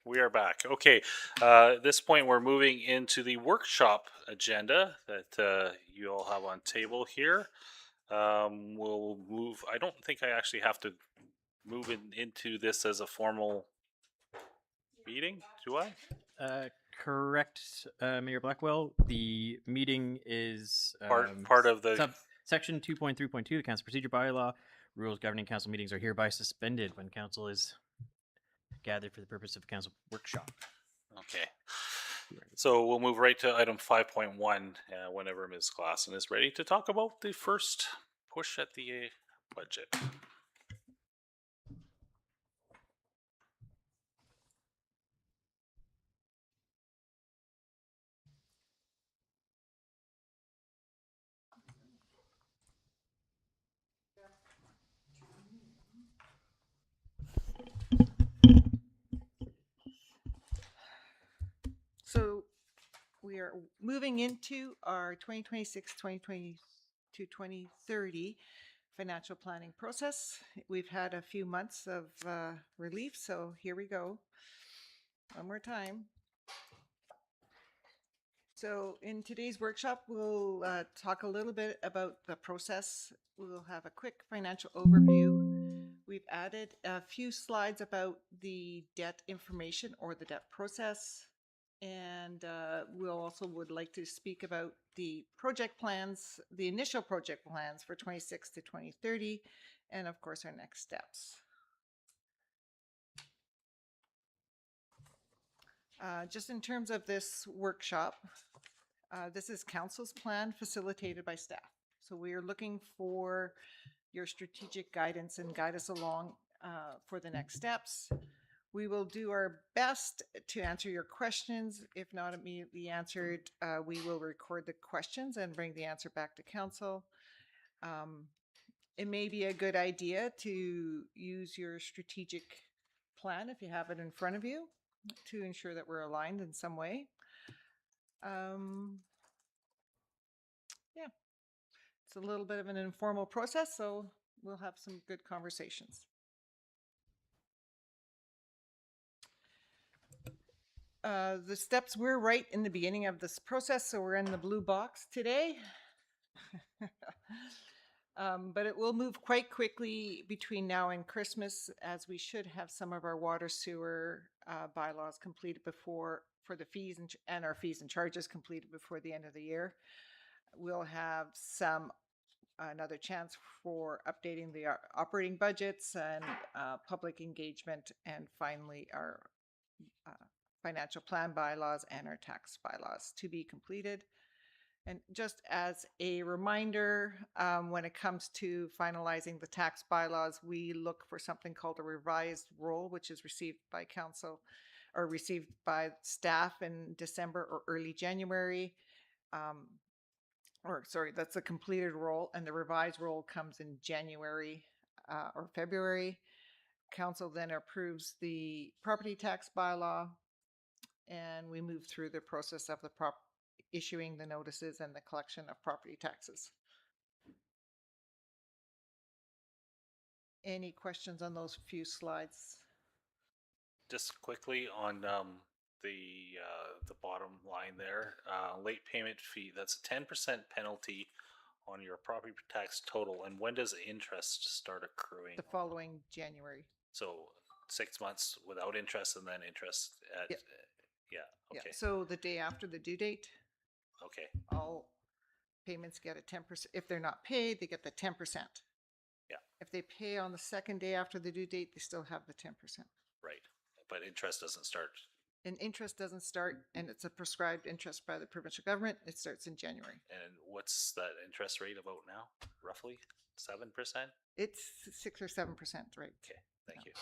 We are back. Okay. At this point, we're moving into the workshop agenda that you all have on table here. We'll move. I don't think I actually have to move into this as a formal meeting, do I? Uh, Correct, Mayor Blackwell. The meeting is Part of the. section 2.3.2, the council procedure bylaw. Rules governing council meetings are hereby suspended when council is gathered for the purpose of council workshop. Okay. So we'll move right to item 5.1 whenever Ms. Glassen is ready to talk about the first push at the budget. So we are moving into our 2026-2030 financial planning process. We've had a few months of relief, so here we go. One more time. So in today's workshop, we'll talk a little bit about the process. We'll have a quick financial overview. We've added a few slides about the debt information or the debt process. And we'll also would like to speak about the project plans, the initial project plans for 26 to 2030, and of course our next steps. Just in terms of this workshop, this is council's plan facilitated by staff. So we are looking for your strategic guidance and guide us along for the next steps. We will do our best to answer your questions. If not immediately answered, we will record the questions and bring the answer back to council. It may be a good idea to use your strategic plan if you have it in front of you to ensure that we're aligned in some way. Yeah, it's a little bit of an informal process, so we'll have some good conversations. The steps, we're right in the beginning of this process, so we're in the blue box today. But it will move quite quickly between now and Christmas, as we should have some of our water sewer bylaws completed before, for the fees and our fees and charges completed before the end of the year. We'll have another chance for updating the operating budgets and public engagement, and finally our financial plan bylaws and our tax bylaws to be completed. And just as a reminder, when it comes to finalizing the tax bylaws, we look for something called a revised roll, which is received by council or received by staff in December or early January. Or sorry, that's a completed roll, and the revised roll comes in January or February. Council then approves the property tax bylaw, and we move through the process of the issuing the notices and the collection of property taxes. Any questions on those few slides? Just quickly on the bottom line there, late payment fee. That's a 10% penalty on your property tax total. And when does interest start accruing? The following January. So 6 months without interest, and then interest at. Yep. Yeah. Okay. Yeah. So the day after the due date, Okay. all payments get a 10%. If they're not paid, they get the 10%. Yeah. If they pay on the second day after the due date, they still have the 10%. Right. But interest doesn't start. And interest doesn't start, and it's a prescribed interest by the provincial government. It starts in January. And what's that interest rate about now? Roughly 7%? It's 6 or 7%, right? Okay. Thank you.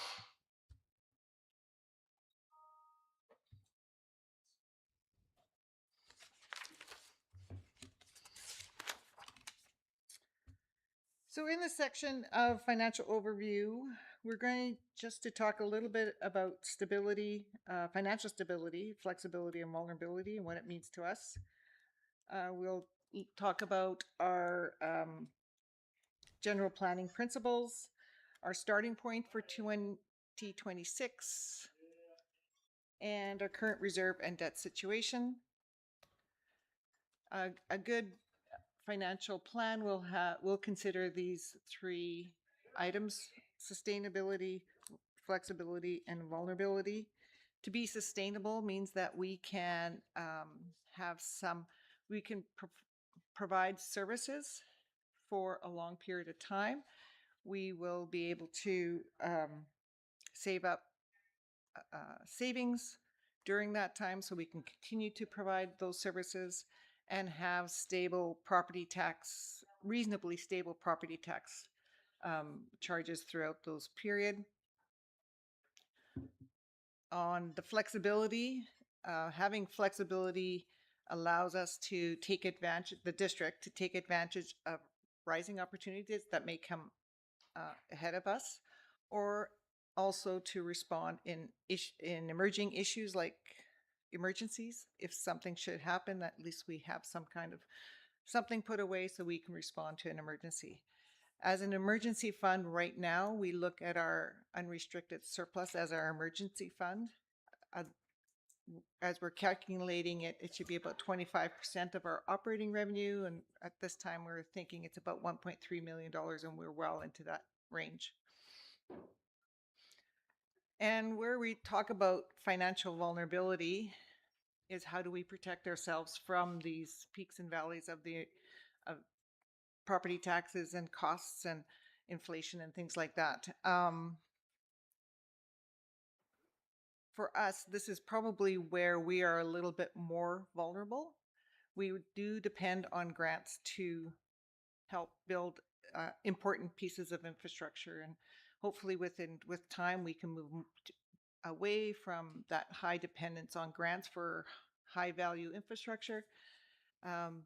So in the section of financial overview, we're going just to talk a little bit about stability, financial stability, flexibility, and vulnerability, and what it means to us. We'll talk about our general planning principles, our starting point for 2026, and our current reserve and debt situation. A good financial plan will consider these three items: sustainability, flexibility, and vulnerability. To be sustainable means that we can we can provide services for a long period of time. We will be able to save up savings during that time so we can continue to provide those services and have stable property tax, reasonably stable property tax charges throughout those period. On the flexibility, having flexibility allows us to take advantage, the district to take advantage of rising opportunities that may come ahead of us, or also to respond in emerging issues like emergencies. If something should happen, at least we have some kind of something put away so we can respond to an emergency. As an emergency fund right now, we look at our unrestricted surplus as our emergency fund. As we're calculating it, it should be about 25% of our operating revenue. And at this time, we're thinking it's about $1.3 million, and we're well into that range. And where we talk about financial vulnerability is how do we protect ourselves from these peaks and valleys of property taxes and costs and inflation and things like that. For us, this is probably where we are a little bit more vulnerable. We do depend on grants to help build important pieces of infrastructure, and hopefully with time we can move away from that high dependence on grants for high value infrastructure.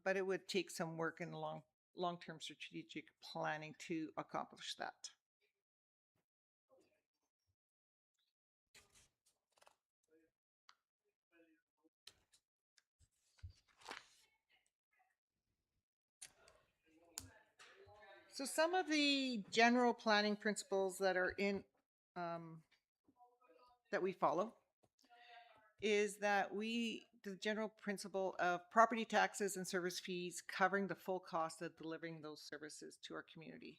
But it would take some work and long-term strategic planning to accomplish that. So some of the general planning principles that are in that we follow is that the general principle of property taxes and service fees covering the full cost of delivering those services to our community.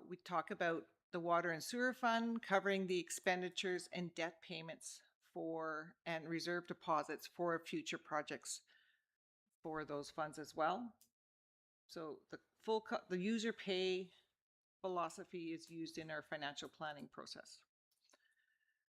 We talk about the water and sewer fund covering the expenditures and debt payments for and reserve deposits for future projects for those funds as well. So the user pay philosophy is used in our financial planning process.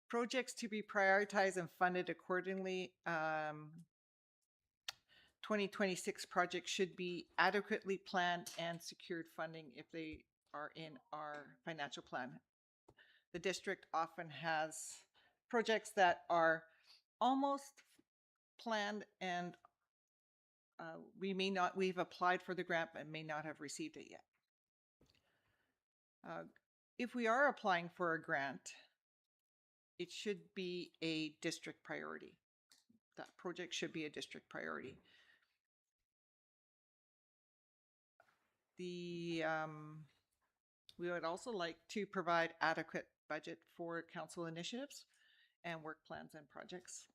Projects to be prioritized and funded accordingly. 2026 projects should be adequately planned and secured funding if they are in our financial plan. The district often has projects that are almost planned and we've applied for the grant but may not have received it yet. If we are applying for a grant, it should be a district priority. That project should be a district priority. We would also like to provide adequate budget for council initiatives and work plans and projects.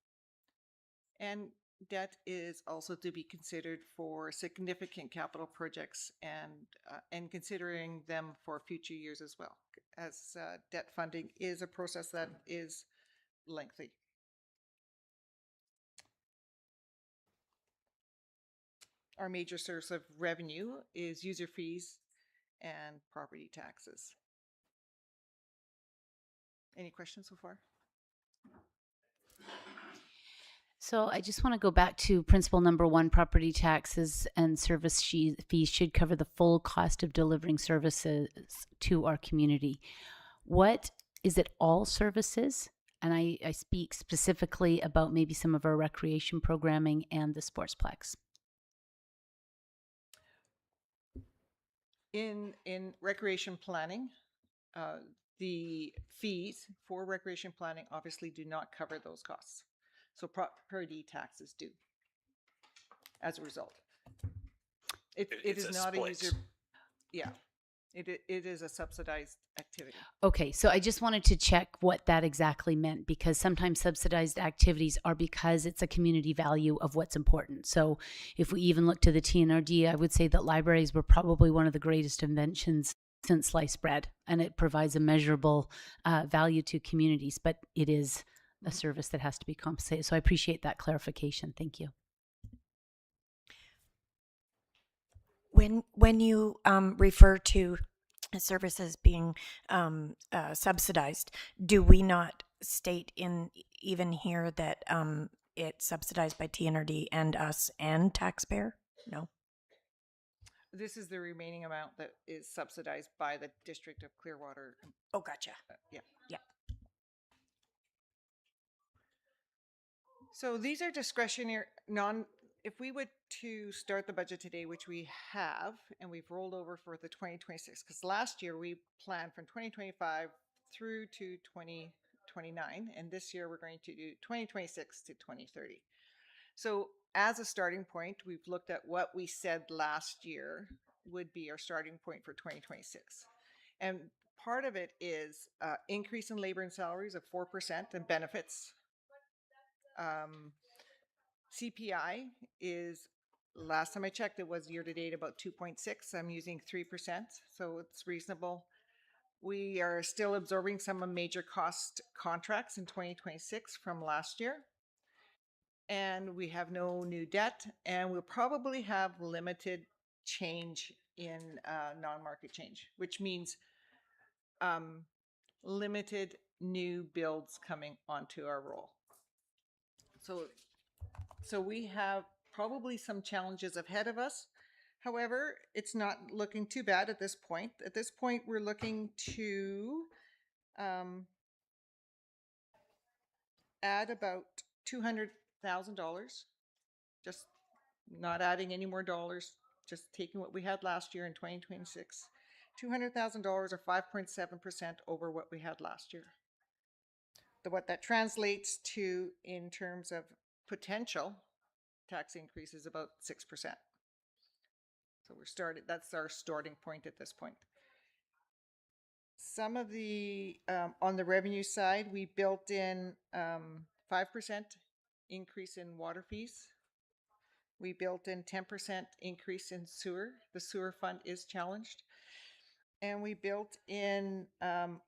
And debt is also to be considered for significant capital projects and considering them for future years as well, as debt funding is a process that is lengthy. Our major source of revenue is user fees and property taxes. Any questions so far? So I just want to go back to principle number 1, property taxes and service fees should cover the full cost of delivering services to our community. What is it, all services? And I speak specifically about maybe some of our recreation programming and the sportsplex. In recreation planning, the fees for recreation planning obviously do not cover those costs. So property taxes do as a result. It is not a user. Yeah. It is a subsidized activity. Okay, so I just wanted to check what that exactly meant, because sometimes subsidized activities are because it's a community value of what's important. So if we even look to the TNRD, I would say that libraries were probably one of the greatest inventions since sliced bread, and it provides a measurable value to communities, but it is a service that has to be compensated. So I appreciate that clarification. Thank you. When you refer to services being subsidized, do we not state in even here that it's subsidized by TNRD and us and taxpayer? No. This is the remaining amount that is subsidized by the District of Clearwater. Oh, gotcha. Yeah. Yeah. So these are discretionary, if we would to start the budget today, which we have, and we've rolled over for the 2026, because last year we planned from 2025 through to 2029, and this year we're going to do 2026 to 2030. So as a starting point, we've looked at what we said last year would be our starting point for 2026. And part of it is increase in labor and salaries of 4% and benefits. CPI is, last time I checked, it was year to date about 2.6. I'm using 3%, so it's reasonable. We are still absorbing some major cost contracts in 2026 from last year. And we have no new debt, and we'll probably have limited change in non-market change, which means limited new builds coming onto our roll. So we have probably some challenges ahead of us. However, it's not looking too bad at this point. At this point, we're looking to add about $200,000, just not adding any more dollars, just taking what we had last year in 2026. $200,000 or 5.7% over what we had last year. What that translates to in terms of potential tax increase is about 6%. So that's our starting point at this point. Some of the, on the revenue side, we built in 5% increase in water fees. We built in 10% increase in sewer. The sewer fund is challenged. And we built in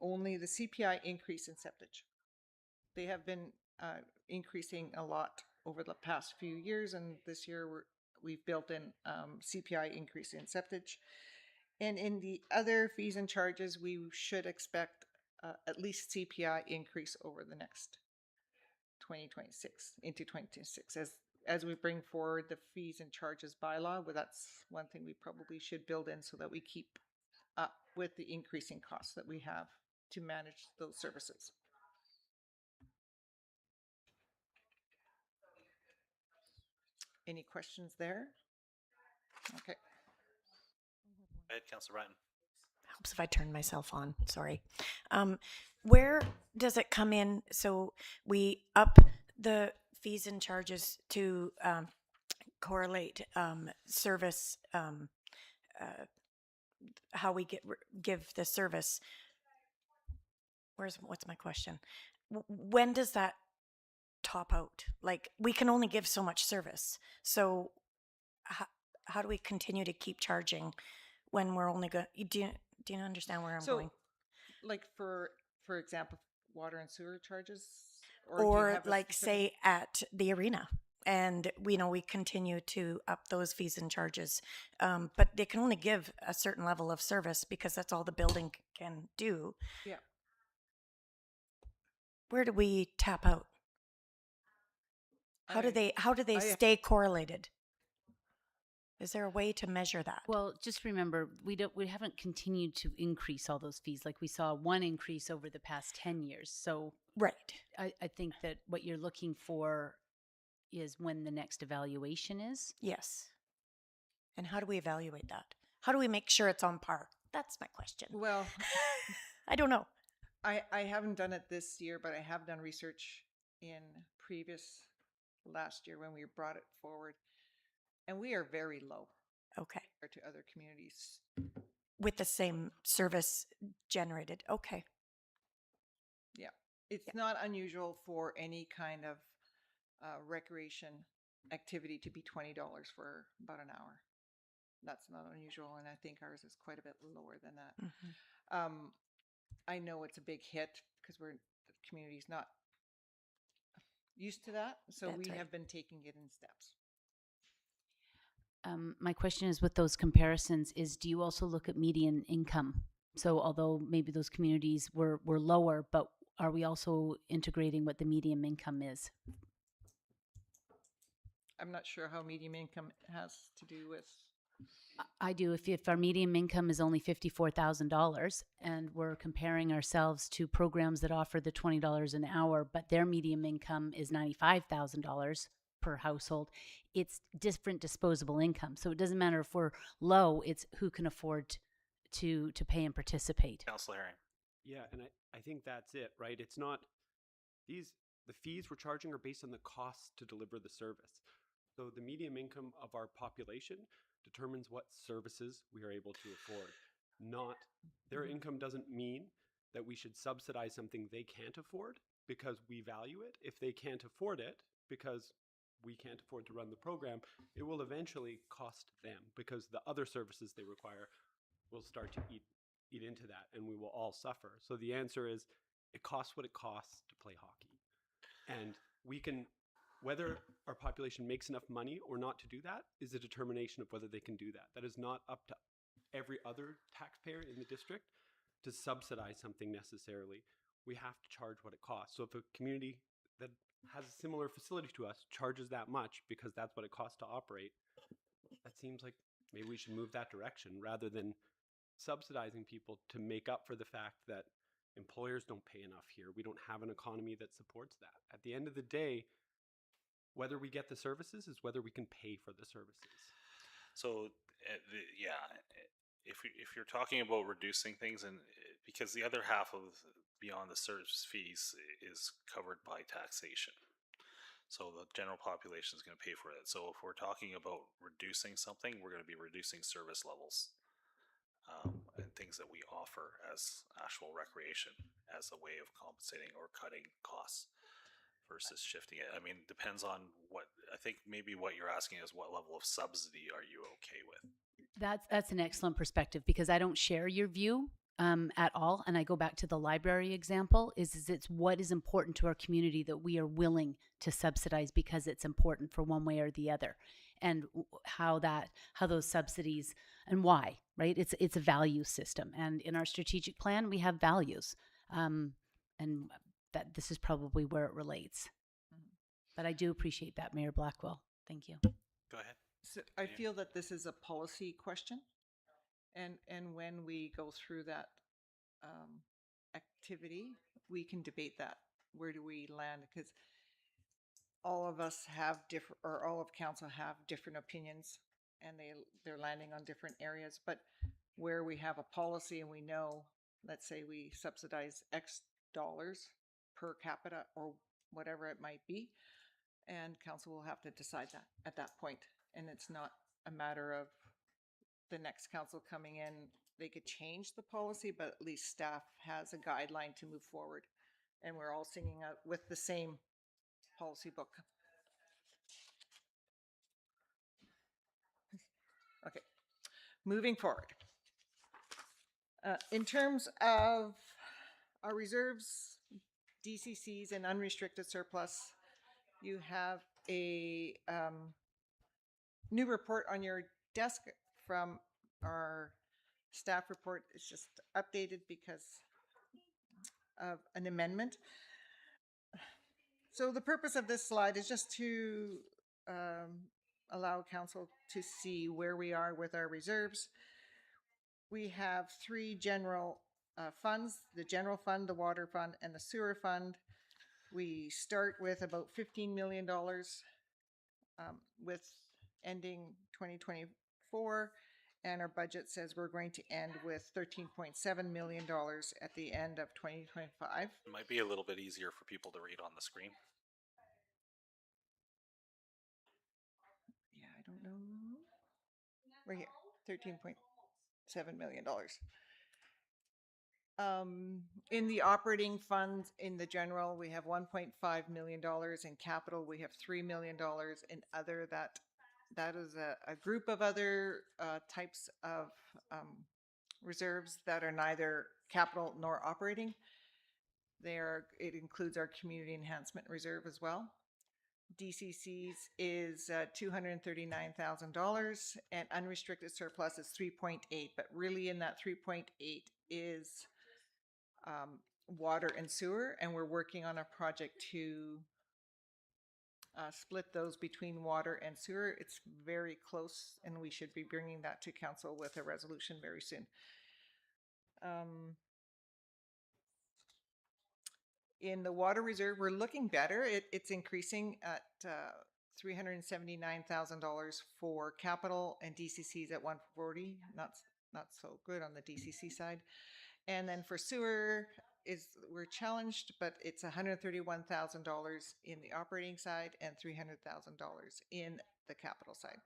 only the CPI increase in septage. They have been increasing a lot over the past few years, and this year we've built in CPI increase in septage. And in the other fees and charges, we should expect at least CPI increase over the next 2026 into 2026 as we bring forward the fees and charges bylaw. Well, that's one thing we probably should build in so that we keep up with the increasing costs that we have to manage those services. Any questions there? Okay. Go ahead, Councilor Ryan. Helps if I turn myself on. Sorry. Where does it come in? So we up the fees and charges to correlate service, how we give the service. What's my question? When does that top out? Like, we can only give so much service. So how do we continue to keep charging when we're only going? Do you understand where I'm going? Like for example, water and sewer charges, or like say at the arena, and we continue to up those fees and charges, but they can only give a certain level of service because that's all the building can do. Yeah. Where do we tap out? How do they stay correlated? Is there a way to measure that? Well, just remember, we haven't continued to increase all those fees. Like, we saw one increase over the past 10 years. So right. I think that what you're looking for is when the next evaluation is. Yes. And how do we evaluate that? How do we make sure it's on par? That's my question. Well, I don't know. I haven't done it this year, but I have done research in previous last year when we brought it forward. And we are very low. Okay. Compared to other communities. with the same service generated. Okay. It's not unusual for any kind of recreation activity to be $20 for about an hour. That's not unusual, and I think ours is quite a bit lower than that. Mhm. I know it's a big hit because the community's not used to that, so That's we right. have been taking it in steps. My question is with those comparisons is do you also look at median income? So although maybe those communities were lower, but are we also integrating what the median income is? I'm not sure how medium income has to do with. I do. If our median income is only $54,000 and we're comparing ourselves to programs that offer the $20 an hour, but their median income is $95,000 per household, it's different disposable income. So it doesn't matter if we're low, it's who can afford to pay and participate. Councillor Herring. Yeah, and I think that's it, right? It's not the fees we're charging are based on the costs to deliver the service. So the median income of our population determines what services we are able to afford. Not their income doesn't mean that we should subsidize something they can't afford because we value it. If they can't afford it because we can't afford to run the program, it will eventually cost them because the other services they require will start to eat into that and we will all suffer. So the answer is it costs what it costs to play hockey. And we can, whether our population makes enough money or not to do that is a determination of whether they can do that. That is not up to every other taxpayer in the district to subsidize something necessarily. We have to charge what it costs. So if a community that has a similar facility to us charges that much because that's what it costs to operate, that seems like maybe we should move that direction rather than subsidizing people to make up for the fact that employers don't pay enough here. We don't have an economy that supports that. At the end of the day, whether we get the services is whether we can pay for the services. So, yeah, if you're talking about reducing things, and because the other half of beyond the service fees is covered by taxation, so the general population is going to pay for it. So if we're talking about reducing something, we're going to be reducing service levels and things that we offer as actual recreation as a way of compensating or cutting costs versus shifting it. I mean, depends on what I think. Maybe what you're asking is what level of subsidy are you okay with? That's an excellent perspective because I don't share your view at all. And I go back to the library example is it's what is important to our community that we are willing to subsidize because it's important for one way or the other, and how those subsidies and why, right? It's a value system, and in our strategic plan we have values, and that this is probably where it relates. But I do appreciate that, Mayor Blackwell. Thank you. Go ahead. So I feel that this is a policy question, and when we go through that activity, we can debate that. Where do we land? Because all of us have different, or all of council have different opinions, and they're landing on different areas. But where we have a policy and we know, let's say we subsidize X dollars per capita or whatever it might be, and council will have to decide that at that point. And it's not a matter of the next council coming in, they could change the policy, but at least staff has a guideline to move forward. And we're all singing out with the same policy book. Okay, moving forward. In terms of our reserves, DCCs, and unrestricted surplus, you have a new report on your desk from our staff report. It's just updated because of an amendment. So the purpose of this slide is just to allow council to see where we are with our reserves. We have three general funds: the general fund, the water fund, and the sewer fund. We start with about $15 million with ending 2024, and our budget says we're going to end with $13.7 million at the end of 2025. It might be a little bit easier for people to read on the screen. Yeah, I don't know. Right here, 13 point. $7 million. In the operating funds, in the general, we have $1.5 million. In capital, we have $3 million. In other, that is a group of other types of reserves that are neither capital nor operating. It includes our community enhancement reserve as well. DCC's is $239,000, and unrestricted surplus is 3.8. But really, in that 3.8 is water and sewer, and we're working on a project to split those between water and sewer. It's very close, and we should be bringing that to council with a resolution very soon. In the water reserve, we're looking better. It's increasing at $379,000 for capital, and DCC's at 140. Not so good on the DCC side. And then for sewer, we're challenged, but it's $131,000 in the operating side and $300,000 in the capital side.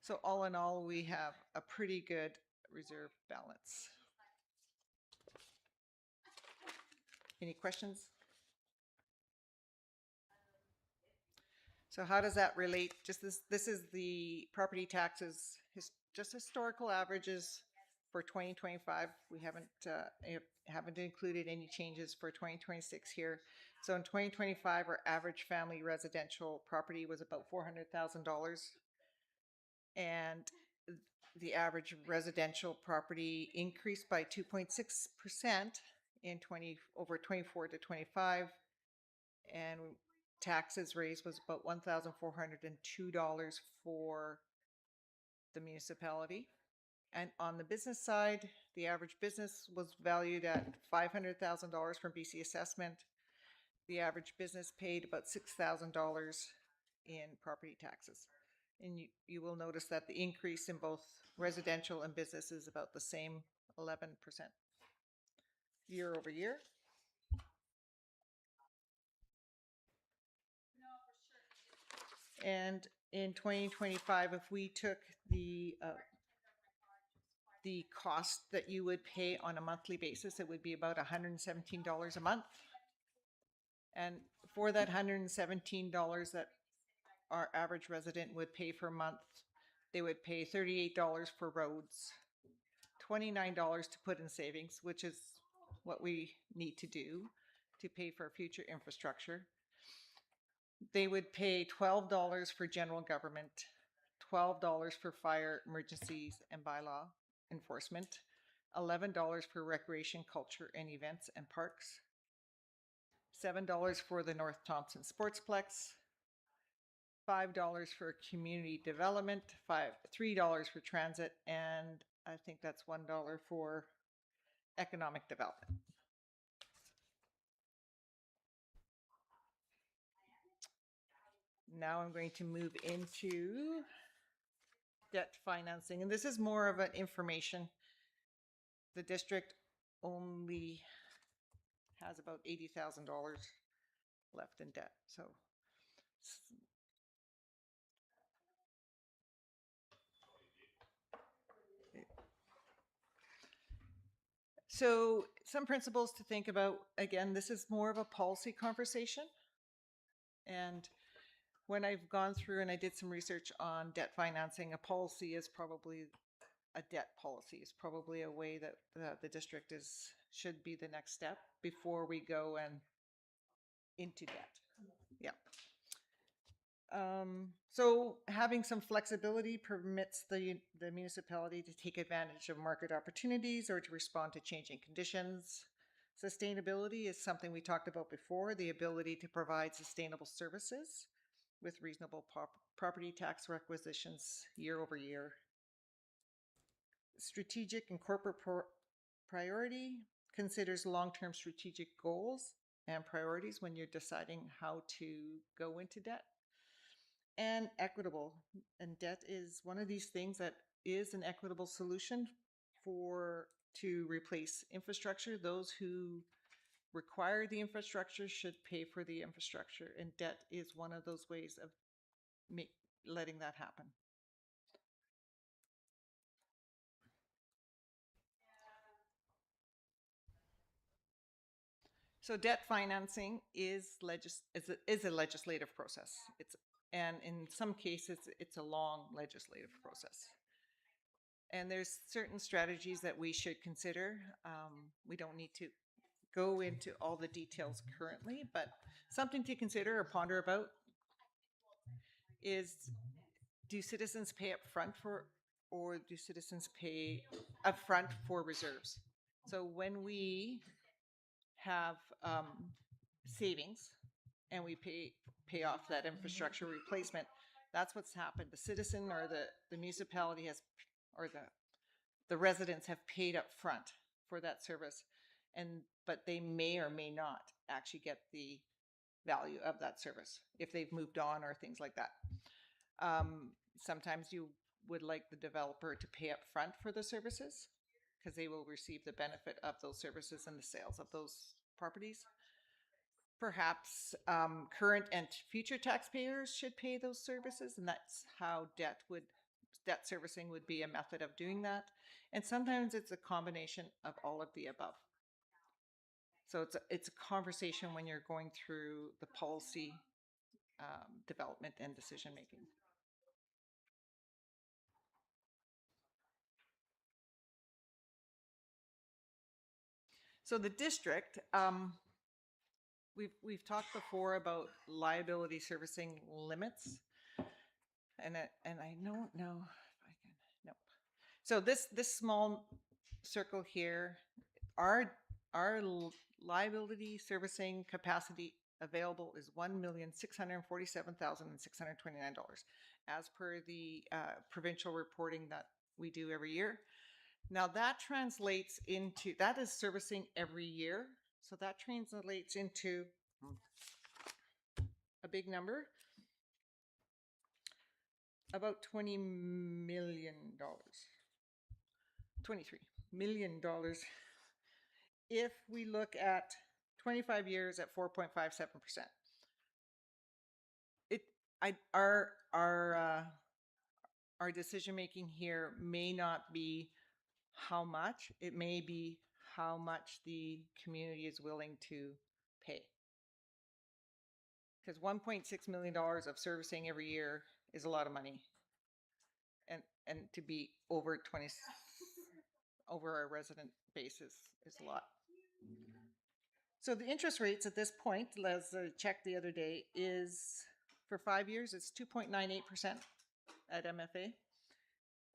So all in all, we have a pretty good reserve balance. Any questions? So how does that relate? Just this is the property taxes, just historical averages for 2025. We haven't included any changes for 2026 here. So in 2025, our average family residential property was about $400,000, and the average residential property increased by 2.6% in over 24 to 25, and taxes raised was about $1,402 for the municipality. And on the business side, the average business was valued at $500,000 from BC Assessment. The average business paid about $6,000 in property taxes. And you will notice that the increase in both residential and business is about the same, 11% year over year. And in 2025, if we took the cost that you would pay on a monthly basis, it would be about $117 a month. And for that $117 that our average resident would pay per month, they would pay $38 for roads, $29 to put in savings, which is what we need to do to pay for future infrastructure. They would pay $12 for general government, $12 for fire, emergencies, and bylaw enforcement, $11 for recreation, culture, and events and parks, $7 for the North Thompson Sportsplex, $5 for community development, $3 for transit, and I think that's $1 for economic development. Now I'm going to move into debt financing, and this is more of an information. The district only has about $80,000 left in debt, so some principles to think about. Again, this is more of a policy conversation, and when I've gone through and I did some research on debt financing, a debt policy is probably a way that the district should be the next step before we go and into debt. Yeah. So having some flexibility permits the municipality to take advantage of market opportunities or to respond to changing conditions. Sustainability is something we talked about before, the ability to provide sustainable services with reasonable property tax requisitions year over year. Strategic and corporate priority considers long-term strategic goals and priorities when you're deciding how to go into debt. And equitable, and debt is one of these things that is an equitable solution to replace infrastructure. Those who require the infrastructure should pay for the infrastructure, and debt is one of those ways of letting that happen. So debt financing is a legislative process. And in some cases, it's a long legislative process. And there's certain strategies that we should consider. We don't need to go into all the details currently, but something to consider or ponder about is, do citizens pay up front for, or do citizens pay upfront for reserves? So when we have savings and we pay off that infrastructure replacement, that's what's happened. The citizen or the municipality has, or the residents have paid up front for that service, but they may or may not actually get the value of that service if they've moved on or things like that. Sometimes you would like the developer to pay up front for the services because they will receive the benefit of those services and the sales of those properties. Perhaps current and future taxpayers should pay those services, and that's how debt servicing would be a method of doing that. And sometimes it's a combination of all of the above. So it's a conversation when you're going through the policy development and decision making. So the district, we've talked before about liability servicing limits, and I don't know if I can. Nope. So this small circle here, our liability servicing capacity available is $1,647,629, as per the provincial reporting that we do every year. Now that translates into, that is servicing every year. So that translates into a big number, about $20 million, $23 million. If we look at 25 years at 4.57%. Our decision making here may not be how much, it may be how much the community is willing to pay. Because $1.6 million of servicing every year is a lot of money. And to be over our resident base is a lot. So the interest rates at this point, as I checked the other day, is for 5 years, it's 2.98% at MFA.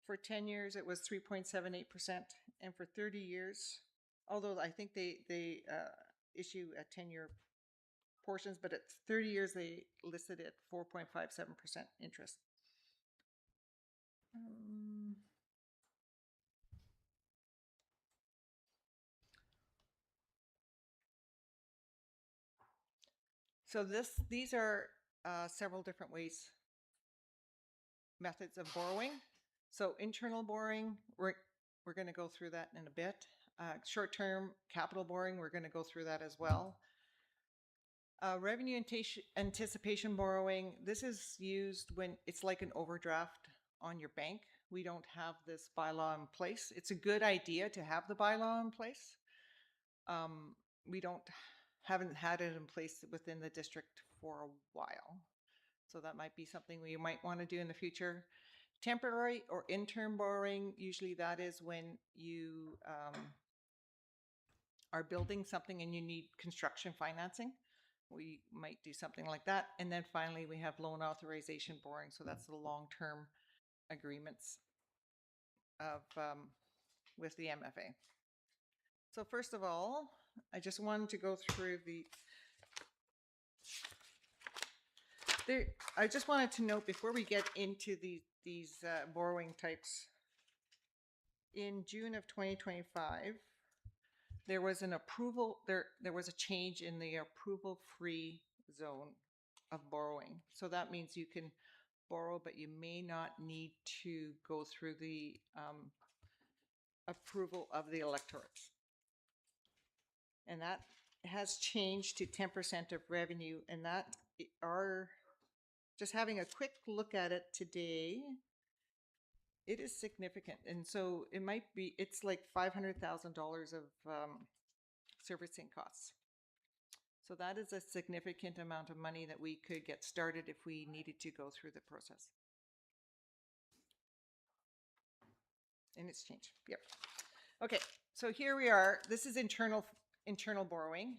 For 10 years, it was 3.78%. And for 30 years, although I think they issue a 10-year portions, but at 30 years, they listed at 4.57% interest. So these are several different methods of borrowing. So internal borrowing, we're going to go through that in a bit. Short-term capital borrowing, we're going to go through that as well. Revenue anticipation borrowing, this is used when it's like an overdraft on your bank. We don't have this bylaw in place. It's a good idea to have the bylaw in place. We haven't had it in place within the district for a while. So that might be something we might want to do in the future. Temporary or interim borrowing, usually that is when you are building something and you need construction financing. We might do something like that. And then finally, we have loan authorization borrowing. So that's the long-term agreements of with the MFA. So first of all, I just wanted to go through I just wanted to note before we get into these borrowing types, in June of 2025, there was an approval, there was a change in the approval-free zone of borrowing. So that means you can borrow, but you may not need to go through the approval of the electorate. And that has changed to 10% of revenue, and that just having a quick look at it today, it is significant. And so it's like $500,000 of servicing costs. So that is a significant amount of money that we could get started if we needed to go through the process. In exchange, yep. Okay, so here we are. This is internal borrowing.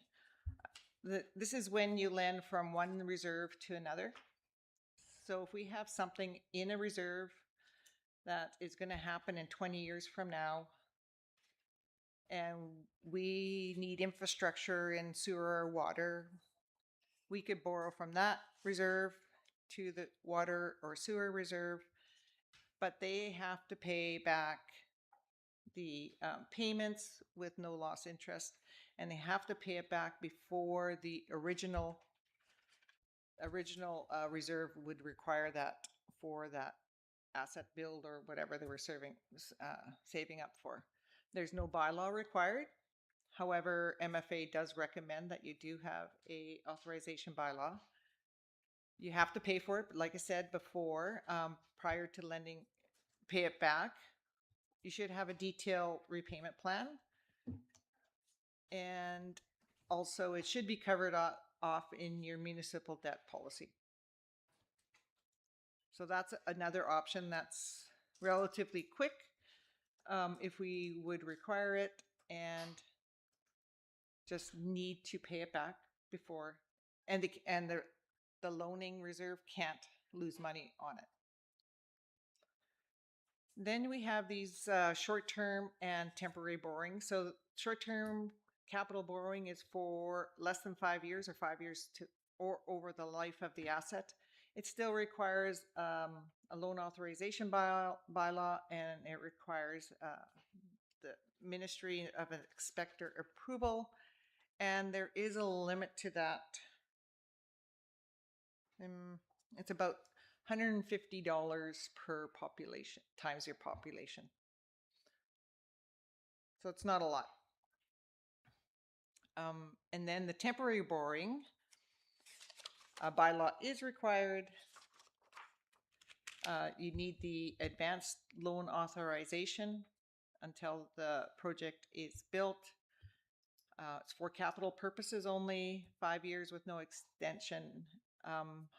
This is when you lend from one reserve to another. So if we have something in a reserve that is going to happen in 20 years from now, and we need infrastructure in sewer or water, we could borrow from that reserve to the water or sewer reserve, but they have to pay back the payments with no loss interest, and they have to pay it back before the original reserve would require that for that asset build or whatever they were saving up for. There's no bylaw required. However, MFA does recommend that you do have a authorization bylaw. You have to pay for it, but like I said before, prior to lending, pay it back. You should have a detailed repayment plan. And also it should be covered off in your municipal debt policy. So that's another option that's relatively quick if we would require it, and just need to pay it back before, and the loaning reserve can't lose money on it. Then we have these short-term and temporary borrowing. So short-term capital borrowing is for less than 5 years or 5 years or over the life of the asset. It still requires a loan authorization bylaw, and it requires the Ministry of Inspector approval, and there is a limit to that. It's about $150 per population times your population. So it's not a lot. And then the temporary borrowing bylaw is required. You need the advanced loan authorization until the project is built. It's for capital purposes only, 5 years with no extension.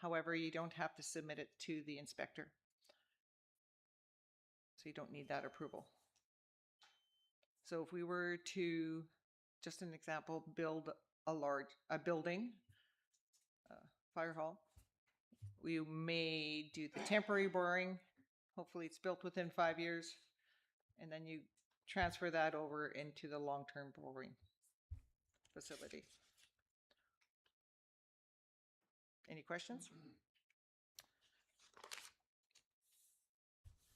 However, you don't have to submit it to the inspector. So you don't need that approval. So if we were to, just an example, build a building, fire hall, we may do the temporary borrowing. Hopefully it's built within 5 years, and then you transfer that over into the long-term borrowing facility. Any questions?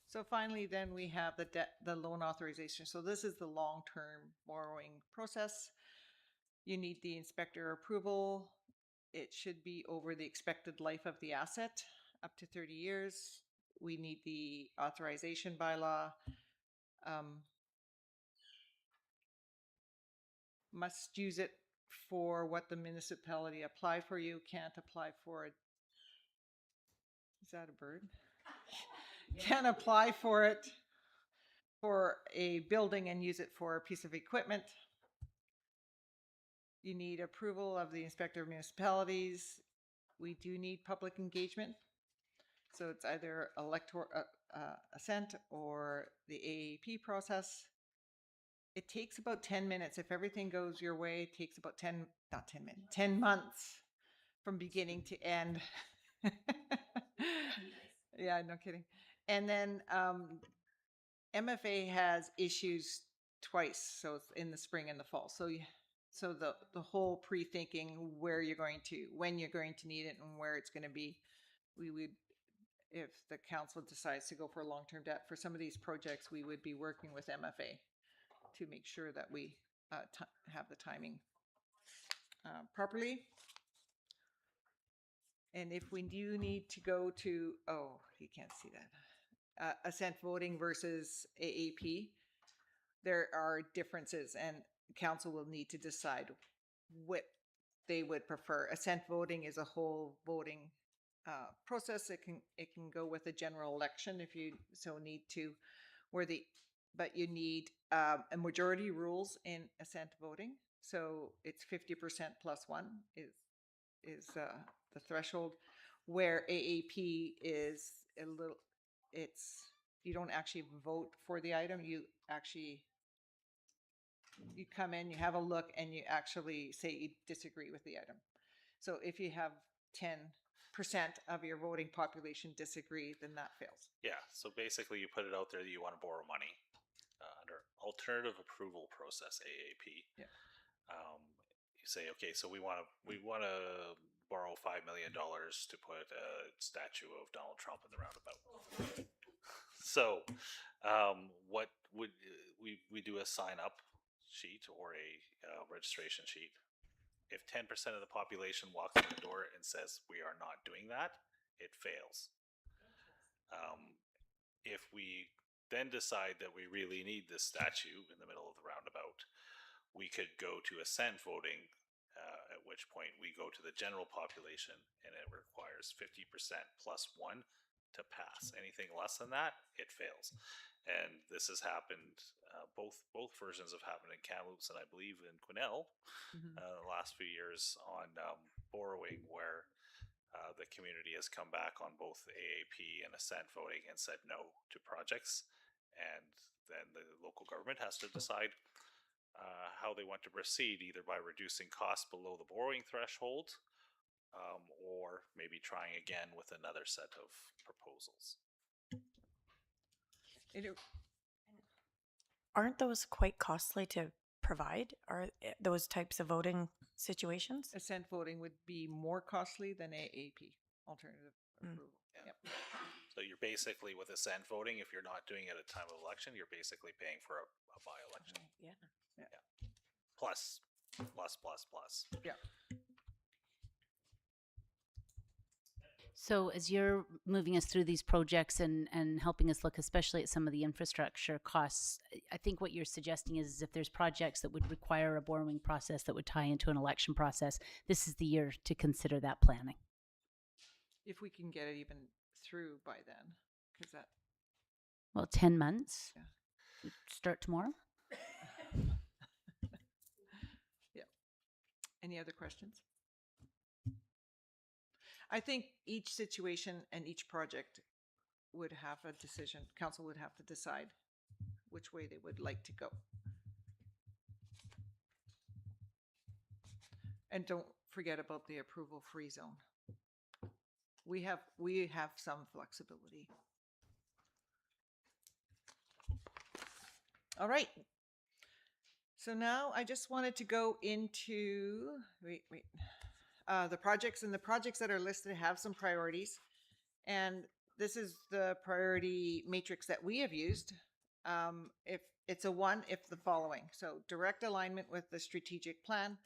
So finally, then we have the loan authorization. So this is the long-term borrowing process. You need the inspector approval. It should be over the expected life of the asset, up to 30 years. We need the authorization bylaw. Must use it for what the municipality apply for. You can't apply for it. Is that a bird? Can't apply for it for a building and use it for a piece of equipment. You need approval of the inspector of municipalities. We do need public engagement. So it's either elector assent or the AAP process. It takes about 10 minutes. If everything goes your way, it takes about 10 months from beginning to end. Yeah, no kidding. And then MFA has issues twice, so it's in the spring and the fall. So the whole pre-thinking when you're going to need it and where it's going to be, we would, if the council decides to go for long-term debt for some of these projects, we would be working with MFA to make sure that we have the timing properly. And if we do need to go to, oh, you can't see that, assent voting versus AAP, there are differences, and council will need to decide what they would prefer. Assent voting is a whole voting process. It can go with a general election if you so need to, but you need a majority rules in assent voting. So it's 50% plus one is the threshold, where AAP is a little, it's, you don't actually vote for the item, you actually, you come in, you have a look, and you actually say you disagree with the item. So if you have 10% of your voting population disagree, then that fails. Yeah, so basically you put it out there that you want to borrow money under alternative approval process, AAP. Yeah. You say, okay, so we want to borrow $5 million to put a statue of Donald Trump in the roundabout. So, what would we do a sign up sheet or a registration sheet? If 10% of the population walks in the door and says we are not doing that, it fails. If we then decide that we really need this statue in the middle of the roundabout, we could go to assent voting, at which point we go to the general population and it requires 50% plus one to pass. Anything less than that, it fails. And this has happened, both versions have happened in Kamloops and I believe in Quesnel the last few years on borrowing, where the community has come back on both AAP and assent voting and said no to projects. And then the local government has to decide how they want to proceed, either by reducing costs below the borrowing threshold or maybe trying again with another set of proposals. Aren't those quite costly to provide? Are those types of voting situations? Assent voting would be more costly than AAP, alternative approval. Yeah. Yep. So you're basically, with assent voting, if you're not doing it at a time of election, you're basically paying for a by-election. Yeah. Plus. Yeah. So as you're moving us through these projects and helping us look especially at some of the infrastructure costs, I think what you're suggesting is if there's projects that would require a borrowing process that would tie into an election process, this is the year to consider that planning. If we can get it even through by then, because that, Well, 10 months. Yeah. Start tomorrow. any other questions? I think each situation and each project would have a decision, council would have to decide which way they would like to go. And don't forget about the approval free zone. We have some flexibility. All right. So now I just wanted to go into, the projects, and the projects that are listed have some priorities. And this is the priority matrix that we have used. If it's a 1, if the following. So direct alignment with the strategic plan,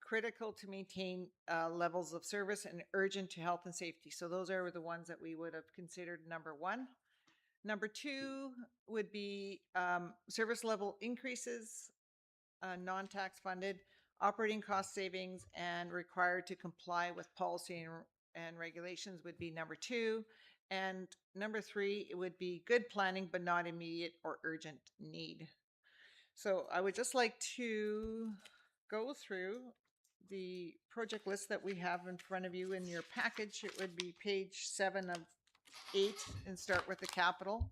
critical to maintain levels of service, and urgent to health and safety. So those are the ones that we would have considered number 1. Number 2 would be service level increases, non-tax funded, operating cost savings, and required to comply with policy and regulations would be number 2. And number 3, it would be good planning, but not immediate or urgent need. So I would just like to go through the project list that we have in front of you in your package. It would be page 7 of 8 and start with the capital.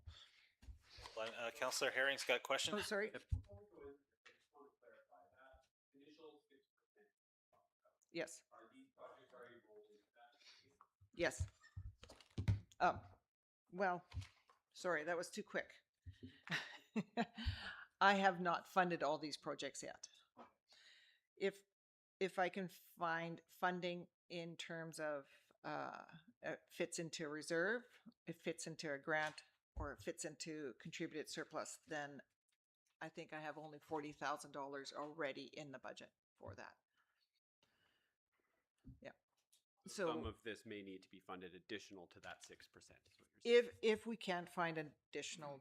Councillor Herring's got a question. Oh, sorry. Yes. Yes. Well, sorry, that was too quick. I have not funded all these projects yet. If I can find funding in terms of it fits into a reserve, it fits into a grant, or it fits into contributed surplus, then I think I have only $40,000 already in the budget for that. Yeah. So some of this may need to be funded additional to that 6%. Is what you're saying. if we can't find additional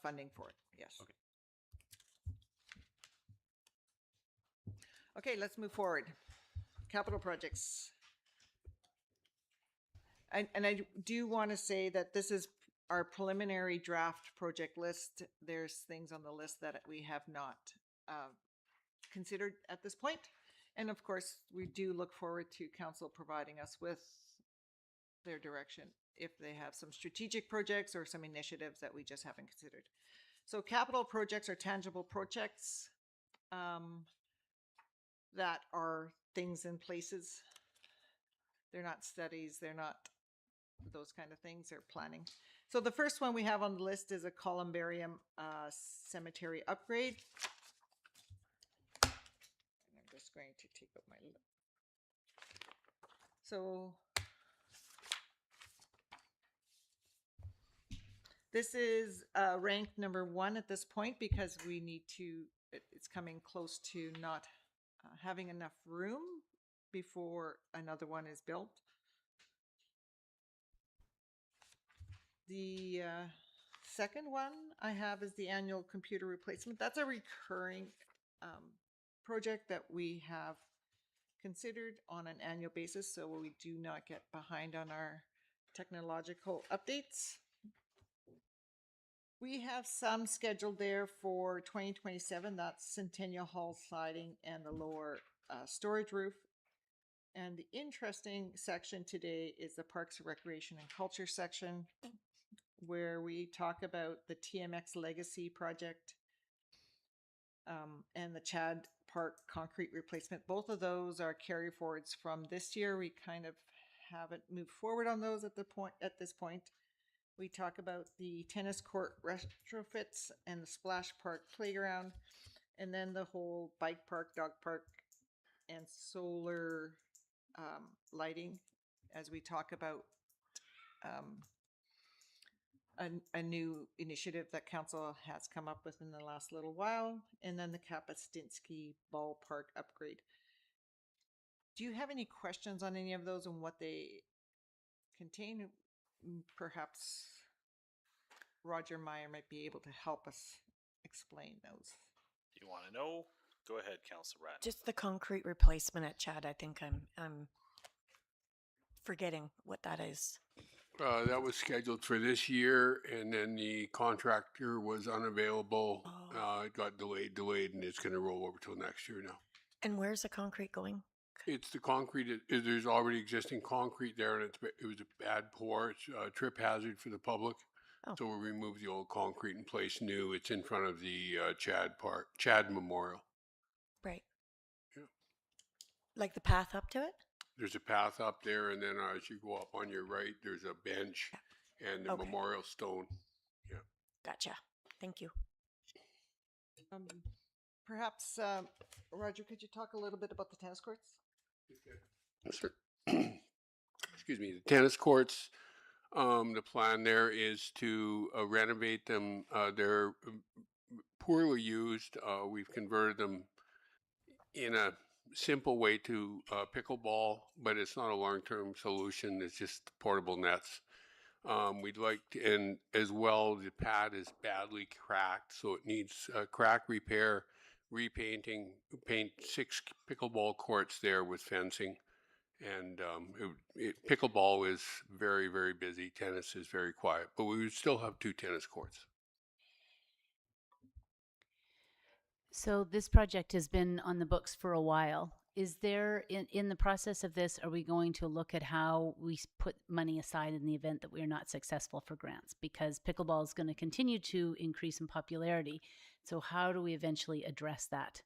funding for it, yes. Okay. Okay, let's move forward. Capital projects. And I do want to say that this is our preliminary draft project list. There's things on the list that we have not considered at this point. And of course, we do look forward to council providing us with their direction if they have some strategic projects or some initiatives that we just haven't considered. So capital projects are tangible projects that are things in places. They're not studies, they're not those kind of things, they're planning. So the first one we have on the list is a columbarium cemetery upgrade. And I'm just going to take up my. So this is ranked number 1 at this point because we need to. It's coming close to not having enough room before another one is built. The second one I have is the annual computer replacement. That's a recurring project that we have considered on an annual basis, so we do not get behind on our technological updates. We have some scheduled there for 2027. That's Centennial Hall siding and the lower storage roof. And the interesting section today is the Parks, Recreation, and Culture section, where we talk about the TMX Legacy project and the Chad Park concrete replacement. Both of those are carry forwards from this year. We kind of haven't moved forward on those at this point. We talk about the tennis court retrofits and the splash park playground, and then the whole bike park, dog park, and solar lighting, as we talk about a new initiative that council has come up with in the last little while, and then the Kapuscinski ballpark upgrade. Do you have any questions on any of those and what they contain? Perhaps Roger Meyer might be able to help us explain those. You want to know? Go ahead, Councilor Ratner. Just the concrete replacement at Chad. I think I'm forgetting what that is. That was scheduled for this year, and then the contractor was unavailable. Oh. It got delayed, and it's going to roll over till next year now. And where's the concrete going? It's the concrete. There's already existing concrete there, and it was a bad pour. It's a trip hazard for the public. Oh. So we removed the old concrete and placed new. It's in front of the Chad Memorial. Right. Yeah. Like the path up to it? There's a path up there, and then as you go up on your right, there's a bench and the Okay. memorial stone. Yeah. Gotcha. Thank you. Perhaps, Roger, could you talk a little bit about the tennis courts? Sure. Excuse me. The tennis courts. The plan there is to renovate them. They're poorly used. We've converted them in a simple way to pickleball, but it's not a long-term solution. It's just portable nets. We'd like to, and as well, the pad is badly cracked, so it needs crack repair, repainting, paint 6 pickleball courts there with fencing. And pickleball is very, very busy. Tennis is very quiet, but we would still have 2 tennis courts. So this project has been on the books for a while. Is there, in the process of this, are we going to look at how we put money aside in the event that we are not successful for grants? Because pickleball is going to continue to increase in popularity. So how do we eventually address that?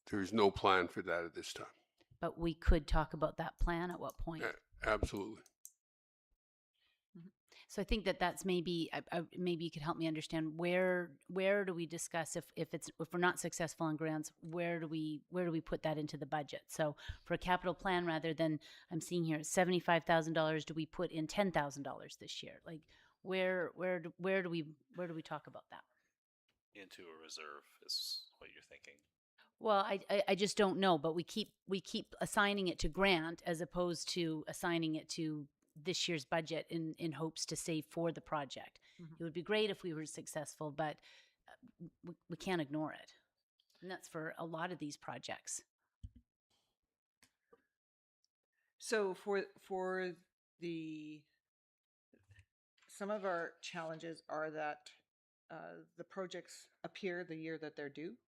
There's no plan for that at this time. But we could talk about that plan at what point? Absolutely. So I think that's maybe maybe you could help me understand where do we discuss if we're not successful on grants, where do we put that into the budget? So for a capital plan, rather than I'm seeing here $75,000, do we put in $10,000 this year? Like where do we talk about that? Into a reserve is what you're thinking. Well, I just don't know, but we keep assigning it to grant as opposed to assigning it to this year's budget in hopes to save for the project. Mhm. It would be great if we were successful, but we can't ignore it. And that's for a lot of these projects. So for some of our challenges are that the projects appear the year that they're due.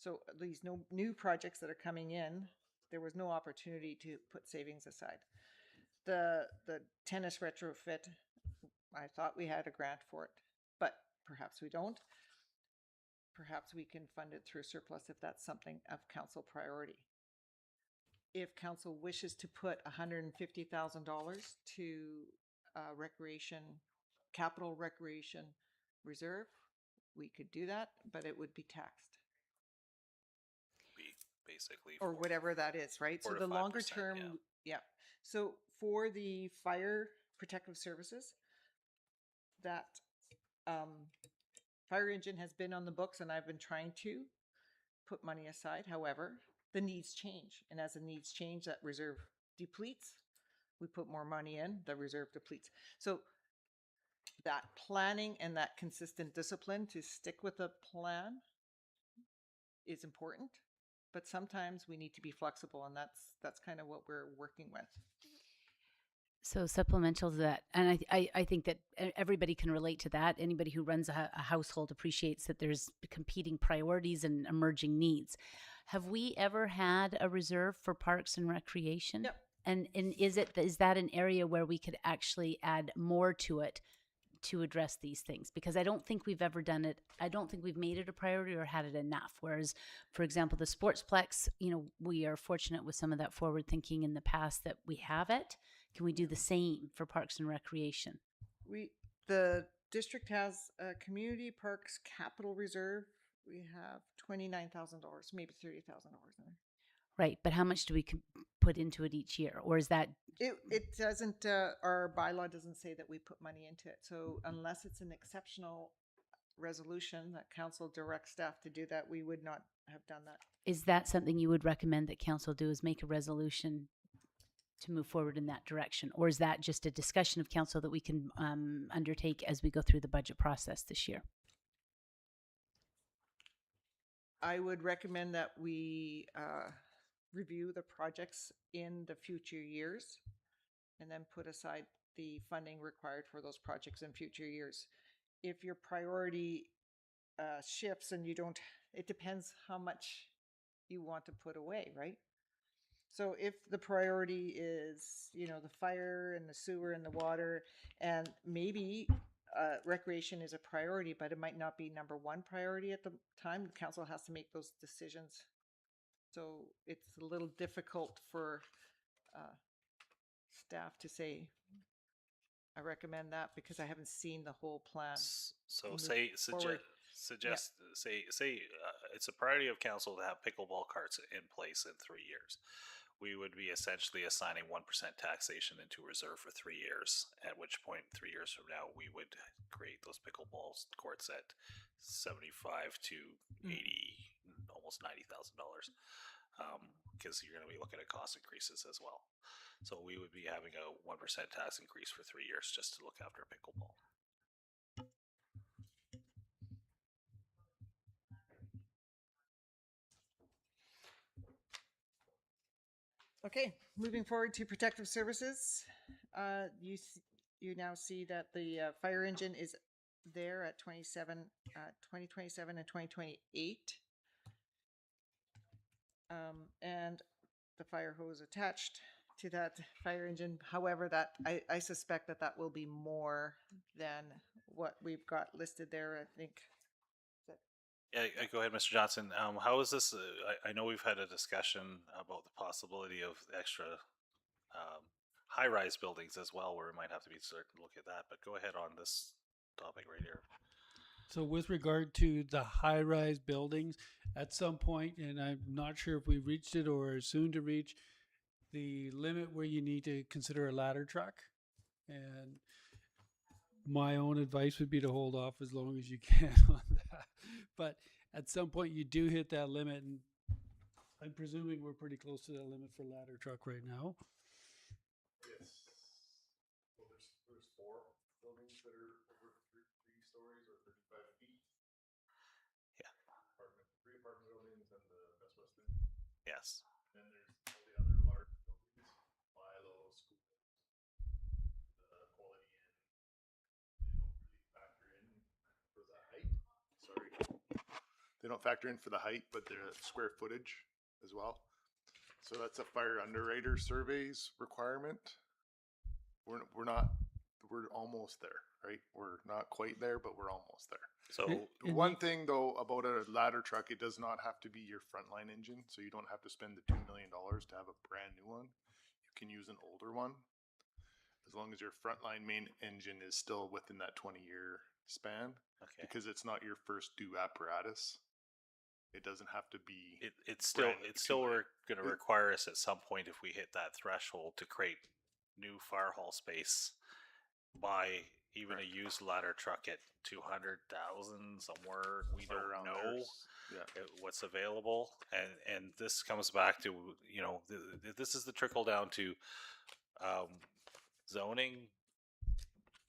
So these no new projects that are coming in, there was no opportunity to put savings aside. The tennis retrofit, I thought we had a grant for it, but perhaps we don't. Perhaps we can fund it through surplus if that's something of council priority. If council wishes to put $150,000 to recreation, capital recreation reserve, we could do that, but it would be taxed. Be basically Or for- whatever that is, right? So 4 to the longer 5%, term, yeah. yeah. So for the fire protective services, that fire engine has been on the books, and I've been trying to put money aside. However, the needs change, and as the needs change, that reserve depletes. We put more money in, the reserve depletes. So that planning and that consistent discipline to stick with a plan is important, but sometimes we need to be flexible, and that's kind of what we're working with. So supplemental to that, and I think that everybody can relate to that. Anybody who runs a household appreciates that there's competing priorities and emerging needs. Have we ever had a reserve for parks and recreation? Yep. And is that an area where we could actually add more to it to address these things? Because I don't think we've ever done it. I don't think we've made it a priority or had it enough. Whereas, for example, the Sportsplex, we are fortunate with some of that forward thinking in the past that we have it. Can we do the same for parks and recreation? The district has a community parks capital reserve. We have $29,000, maybe $30,000 in there. Right, but how much do we put into it each year, or is that? It doesn't. Our bylaw doesn't say that we put money into it. So unless it's an exceptional resolution that council directs staff to do that, we would not have done that. Is that something you would recommend that council do? Is make a resolution to move forward in that direction, or is that just a discussion of council that we can undertake as we go through the budget process this year? I would recommend that we review the projects in the future years and then put aside the funding required for those projects in future years. If your priority shifts and you don't, it depends how much you want to put away, right? So if the priority is, the fire and the sewer and the water, and maybe recreation is a priority, but it might not be number one priority at the time, the council has to make those decisions. So it's a little difficult for staff to say, I recommend that, because I haven't seen the whole plan. So move say forward. suggest say it's a priority of council to have pickleball carts in place in 3 years. We would be essentially assigning 1% taxation into reserve for 3 years. At which point, 3 years from now, we would create those pickleball courts at $75 to $80, almost $90,000, because you're going to be looking at cost increases as well. So we would be having a 1% tax increase for 3 years just to look after pickleball. Okay, moving forward to protective services. You now see that the fire engine is there at 2027 and 2028. And the fire hose attached to that fire engine. However, that I suspect that will be more than what we've got listed there. I think. Yeah, go ahead, Mr. Johnson. How is this? I know we've had a discussion about the possibility of extra high-rise buildings as well, where we might have to be certain to look at that. But go ahead on this topic right here. So with regard to the high-rise buildings, at some point, and I'm not sure if we've reached it or are soon to reach, the limit where you need to consider a ladder truck. And my own advice would be to hold off as long as you can on that. But at some point you do hit that limit, and I'm presuming we're pretty close to that limit for ladder truck right now. Yes. Well, there's 4 buildings that are over three stories or 35 feet. Yeah. 3 apartment buildings and the Best Western. Yes. Then there's all the other large buildings, Milo, schools, the Quality Inn. They don't really factor in for the height. Sorry. They don't factor in for the height, but the square footage as well. So that's a fire underwriter surveys requirement. We're almost there, right? We're not quite there, but we're almost there. So And One thing though about a ladder truck, it does not have to be your frontline engine, so you don't have to spend the $2 million to have a brand new one. You can use an older one, as long as your frontline main engine is still within that 20-year span, okay. because it's not your first due apparatus. It doesn't have to be. It's still brand new going to require us at some point, if we hit that threshold, to create new fire hall space, buy even a used ladder truck at 200,000 somewhere. We Or don't around know there. Yeah. what's available, and this comes back to, you know, this is the trickle down to zoning,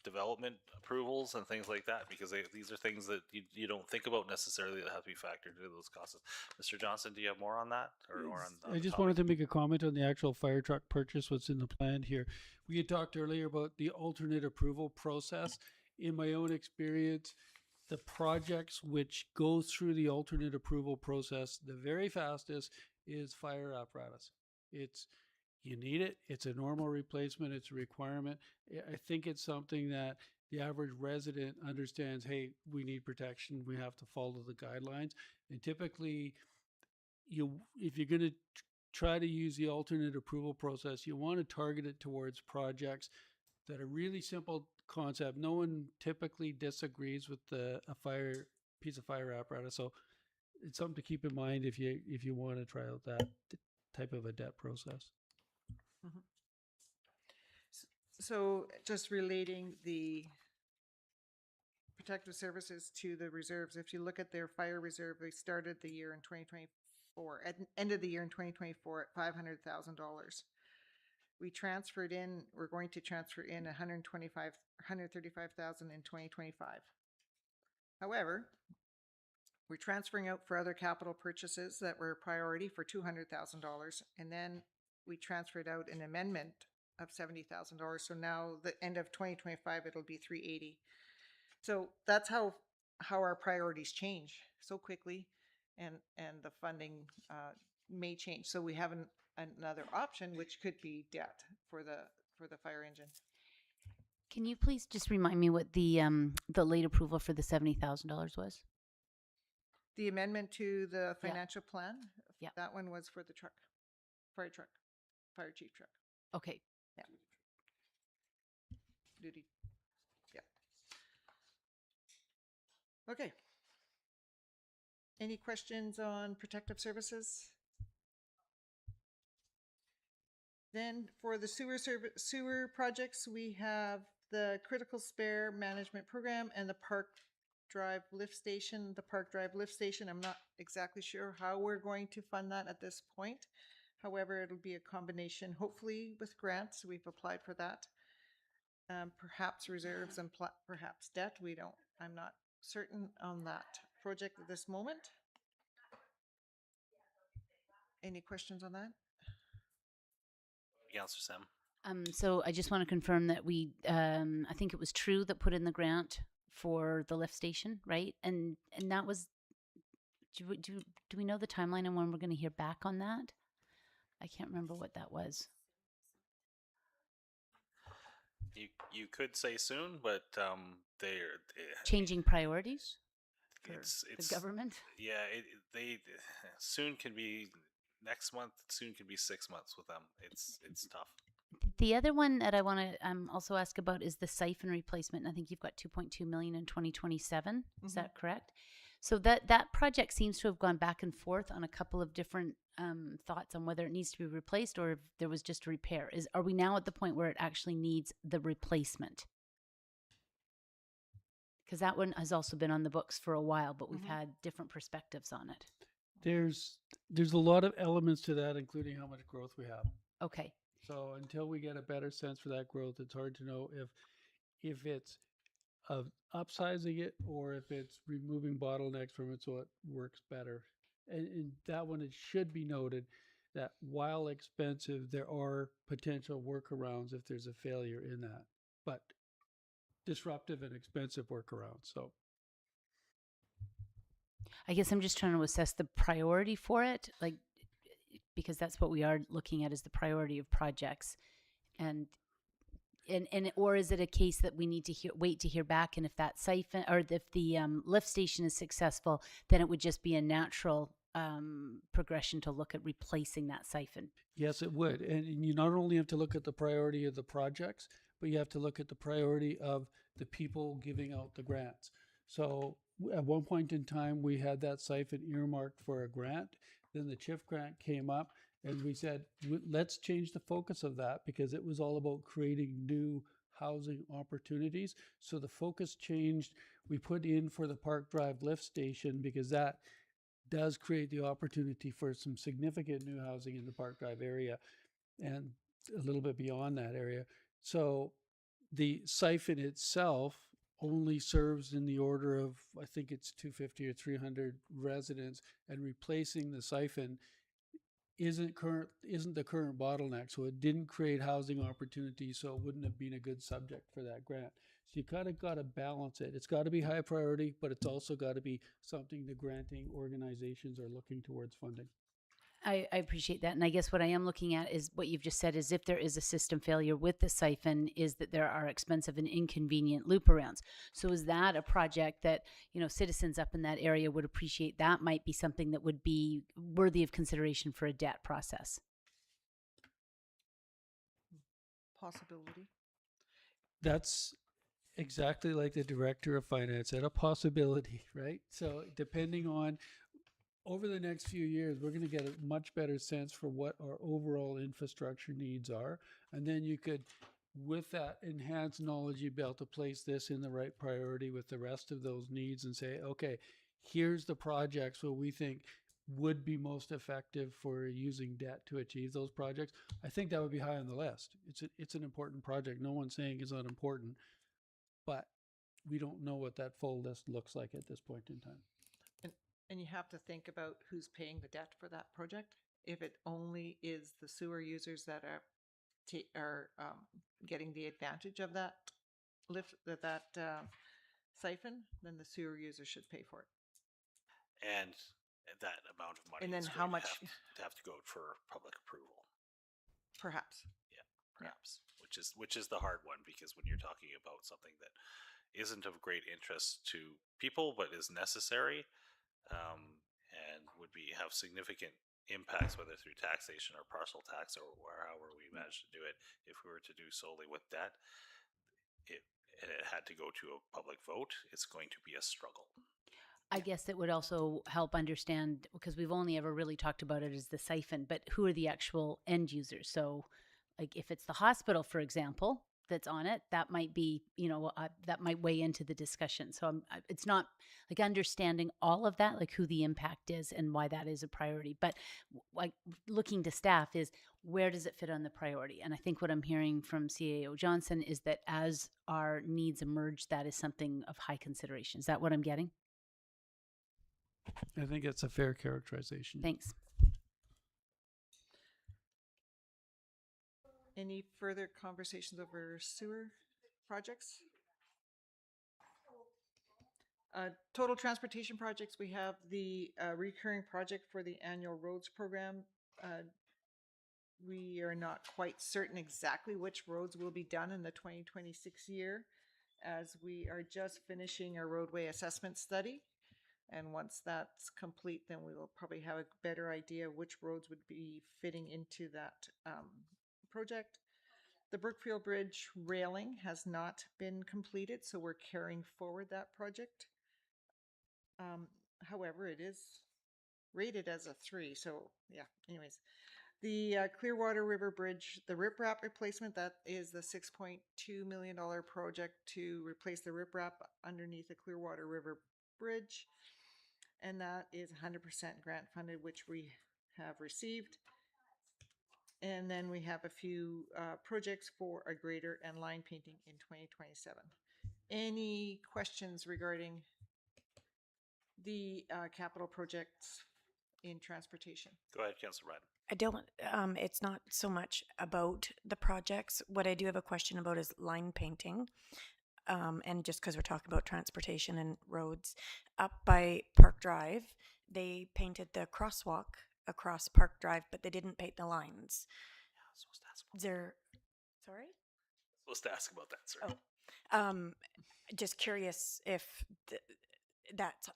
development approvals, and things like that, because these are things that you don't think about necessarily that have to be factored into those costs. Mr. Johnson, do you have more on that, or on I the just topic? wanted to make a comment on the actual fire truck purchase, what's in the plan here. We had talked earlier about the alternate approval process. In my own experience, the projects which go through the alternate approval process the very fastest is fire apparatus. You need it. It's a normal replacement. It's a requirement. I think it's something that the average resident understands. Hey, we need protection. We have to follow the guidelines. And typically, if you're going to try to use the alternate approval process, you want to target it towards projects that are really simple concept. No one typically disagrees with a piece of fire apparatus. So it's something to keep in mind if you want to try out that type of a debt process. So just relating the protective services to the reserves, if you look at their fire reserve, they started the year in 2024, at the end of the year in 2024 at $500,000. We're going to transfer in 135,000 in 2025. However, we're transferring out for other capital purchases that were a priority for $200,000, and then we transferred out an amendment of $70,000. So now the end of 2025, it'll be 380. So that's how our priorities change so quickly, and the funding may change. So we have another option, which could be debt for the fire engine. Can you please just remind me what the late approval for the $70,000 was? The amendment to the Yeah. financial plan, Yeah. that one was for the fire chief truck, Okay. duty. Yeah. Okay. Any questions on protective services? Then for the sewer projects, we have the critical spare management program and the Park Drive lift station. The Park Drive lift station, I'm not exactly sure how we're going to fund that at this point. However, it'll be a combination, hopefully with grants. We've applied for that. Perhaps reserves and perhaps debt. I'm not certain on that project at this moment. Any questions on that? Councillor Sam. So I just want to confirm that I think it was True that put in the grant for the lift station, right? And that was, do we know the timeline and when we're going to hear back on that? I can't remember what that was. You could say soon, but they're Changing priorities for it's the government? Yeah, they soon can be next month. Soon can be 6 months with them. It's tough. The other one that I want to also ask about is the siphon replacement. I think you've got 2.2 million in 2027. Is that correct? So that project seems to have gone back and forth on a couple of different thoughts on whether it needs to be replaced or if there was just a repair. Are we now at the point where it actually needs the replacement? Because that one has also been on the books for a while, but we've had different perspectives on it. There's a lot of elements to that, including how much growth we have. Okay. So until we get a better sense for that growth, it's hard to know if it's upsizing it or if it's removing bottlenecks from it so it works better. And that one, it should be noted that while expensive, there are potential workarounds if there's a failure in that, but disruptive and expensive workarounds. So I guess I'm just trying to assess the priority for it, like, because that's what we are looking at is the priority of projects. And or is it a case that we need to wait to hear back, and if that siphon or if the lift station is successful, then it would just be a natural progression to look at replacing that siphon? Yes, it would. And you not only have to look at the priority of the projects, but you have to look at the priority of the people giving out the grants. So at one point in time, we had that siphon earmarked for a grant. Then the CHIF grant came up, and we said, let's change the focus of that, because it was all about creating new housing opportunities. So the focus changed. We put in for the Park Drive lift station, because that does create the opportunity for some significant new housing in the Park Drive area and a little bit beyond that area. So the siphon itself only serves in the order of, I think it's 250 or 300 residents, and replacing the siphon isn't the current bottleneck. So it didn't create housing opportunities, so it wouldn't have been a good subject for that grant. So you kind of got to balance it. It's got to be high priority, but it's also got to be something the granting organizations are looking towards funding. I appreciate that. And I guess what I am looking at is what you've just said is if there is a system failure with the siphon, is that there are expensive and inconvenient loop arounds. So is that a project that, citizens up in that area would appreciate? That might be something that would be worthy of consideration for a debt process. Possibility. That's exactly like the director of finance said, a possibility, right? So depending on over the next few years, we're going to get a much better sense for what our overall infrastructure needs are. And then you could, with that enhanced knowledge, you'd be able to place this in the right priority with the rest of those needs and say, okay, here's the projects what we think would be most effective for using debt to achieve those projects. I think that would be high on the list. It's an important project. No one's saying it's not important, but we don't know what that full list looks like at this point in time. And you have to think about who's paying the debt for that project. If it only is the sewer users that are getting the advantage of that siphon, then the sewer users should pay for it. And that amount of money And then is how going much? to have to go for public approval. Perhaps. Perhaps, which is the hard one, because when you're talking about something that isn't of great interest to people but is necessary, and would have significant impacts, whether through taxation or parcel tax or however we manage to do it, if we were to do solely with that, and it had to go to a public vote, it's going to be a struggle. I guess it would also help understand, because we've only ever really talked about it as the siphon, but who are the actual end users? So like if it's the hospital, for example, that's on it, that might be, that might weigh into the discussion. So it's not like understanding all of that, like who the impact is and why that is a priority. But like looking to staff is, where does it fit on the priority? And I think what I'm hearing from CAO Johnson is that as our needs emerge, that is something of high consideration. Is that what I'm getting? I think it's a fair characterization. Thanks. Any further conversations over sewer projects? Total transportation projects, we have the recurring project for the annual roads program. We are not quite certain exactly which roads will be done in the 2026 year, as we are just finishing our roadway assessment study. And once that's complete, then we will probably have a better idea which roads would be fitting into that project. The Brookfield Bridge railing has not been completed, so we're carrying forward that project. However, it is rated as a 3, so yeah, anyways. The Clearwater River Bridge, the riprap replacement, that is the $6.2 million project to replace the riprap underneath the Clearwater River Bridge. And that is 100% grant funded, which we have received. And then we have a few projects for a grader and line painting in 2027. Any questions regarding the capital projects in transportation? Go ahead, Councillor Ryan. I don't, it's not so much about the projects. What I do have a question about is line painting. and just because we're talking about transportation and roads, up by Park Drive, they painted the crosswalk across Park Drive, but they didn't paint the lines. Yeah, I was supposed to ask about, Is there, sorry? supposed to ask about that, sir. Oh, just curious if that's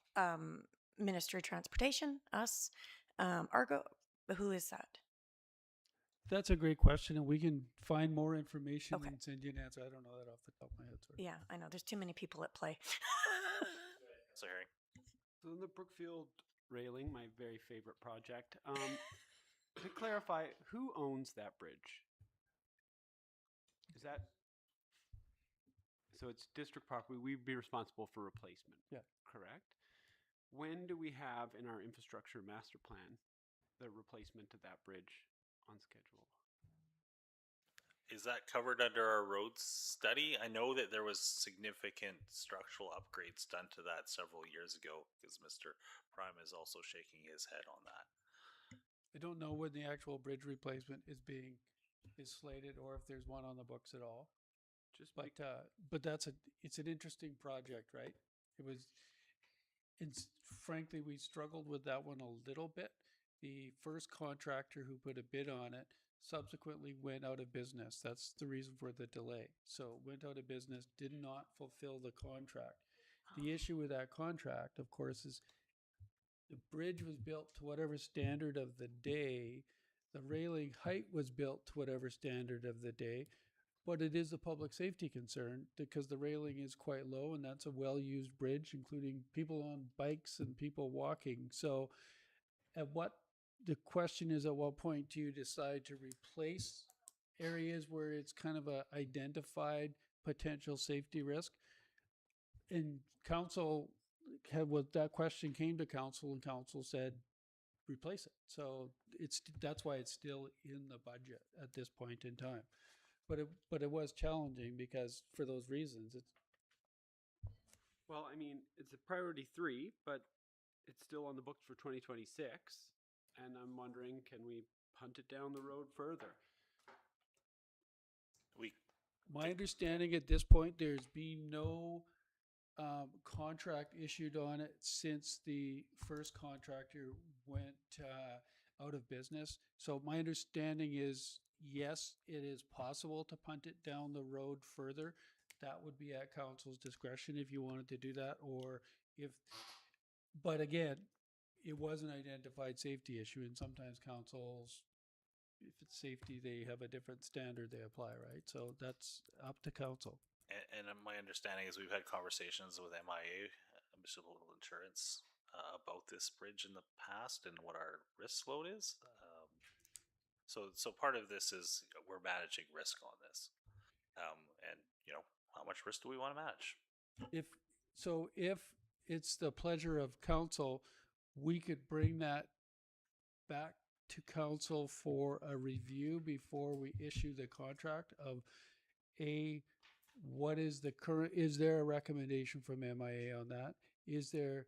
Ministry of Transportation, us, Argo, who is that? That's a great question, and we can find more information Okay. and send you an answer. I don't know that off the top of my head. Sorry. Yeah, I know. There's too many people at play. So Harry, So the Brookfield railing, my very favorite project. To clarify, who owns that bridge? Is that so? It's district property. We'd be responsible for replacement. Yeah. Correct. When do we have in our infrastructure master plan the replacement of that bridge on schedule? is that covered under our roads study? I know that there was significant structural upgrades done to that several years ago, because Mr. Prime is also shaking his head on that. I don't know when the actual bridge replacement is slated, or if there's one on the books at all. Just But it's an interesting project, right? Frankly, we struggled with that one a little bit. The first contractor who put a bid on it subsequently went out of business. That's the reason for the delay. So went out of business, did not fulfill the contract. The issue with that contract, of course, is the bridge was built to whatever standard of the day. The railing height was built to whatever standard of the day. But it is a public safety concern because the railing is quite low, and that's a well-used bridge, including people on bikes and people walking. So the question is, at what point do you decide to replace areas where it's kind of a identified potential safety risk? And council that question came to council, and council said, replace it. So that's why it's still in the budget at this point in time. But it was challenging because for those reasons. Well, I mean, it's a priority 3, but it's still on the books for 2026. And I'm wondering, can we punt it down the road further? My understanding at this point, there's been no contract issued on it since the first contractor went out of business. So my understanding is, yes, it is possible to punt it down the road further. That would be at council's discretion if you wanted to do that, but again, it was an identified safety issue, and sometimes councils, if it's safety, they have a different standard they apply, right? So that's up to council. And my understanding is we've had conversations with MIA, Municipal Insurance, about this bridge in the past and what our risk load is. So part of this is we're managing risk on this, and how much risk do we want to manage? If it's the pleasure of council, we could bring that back to council for a review before we issue the contract of what is the current, is there a recommendation from MIA on that? Is there,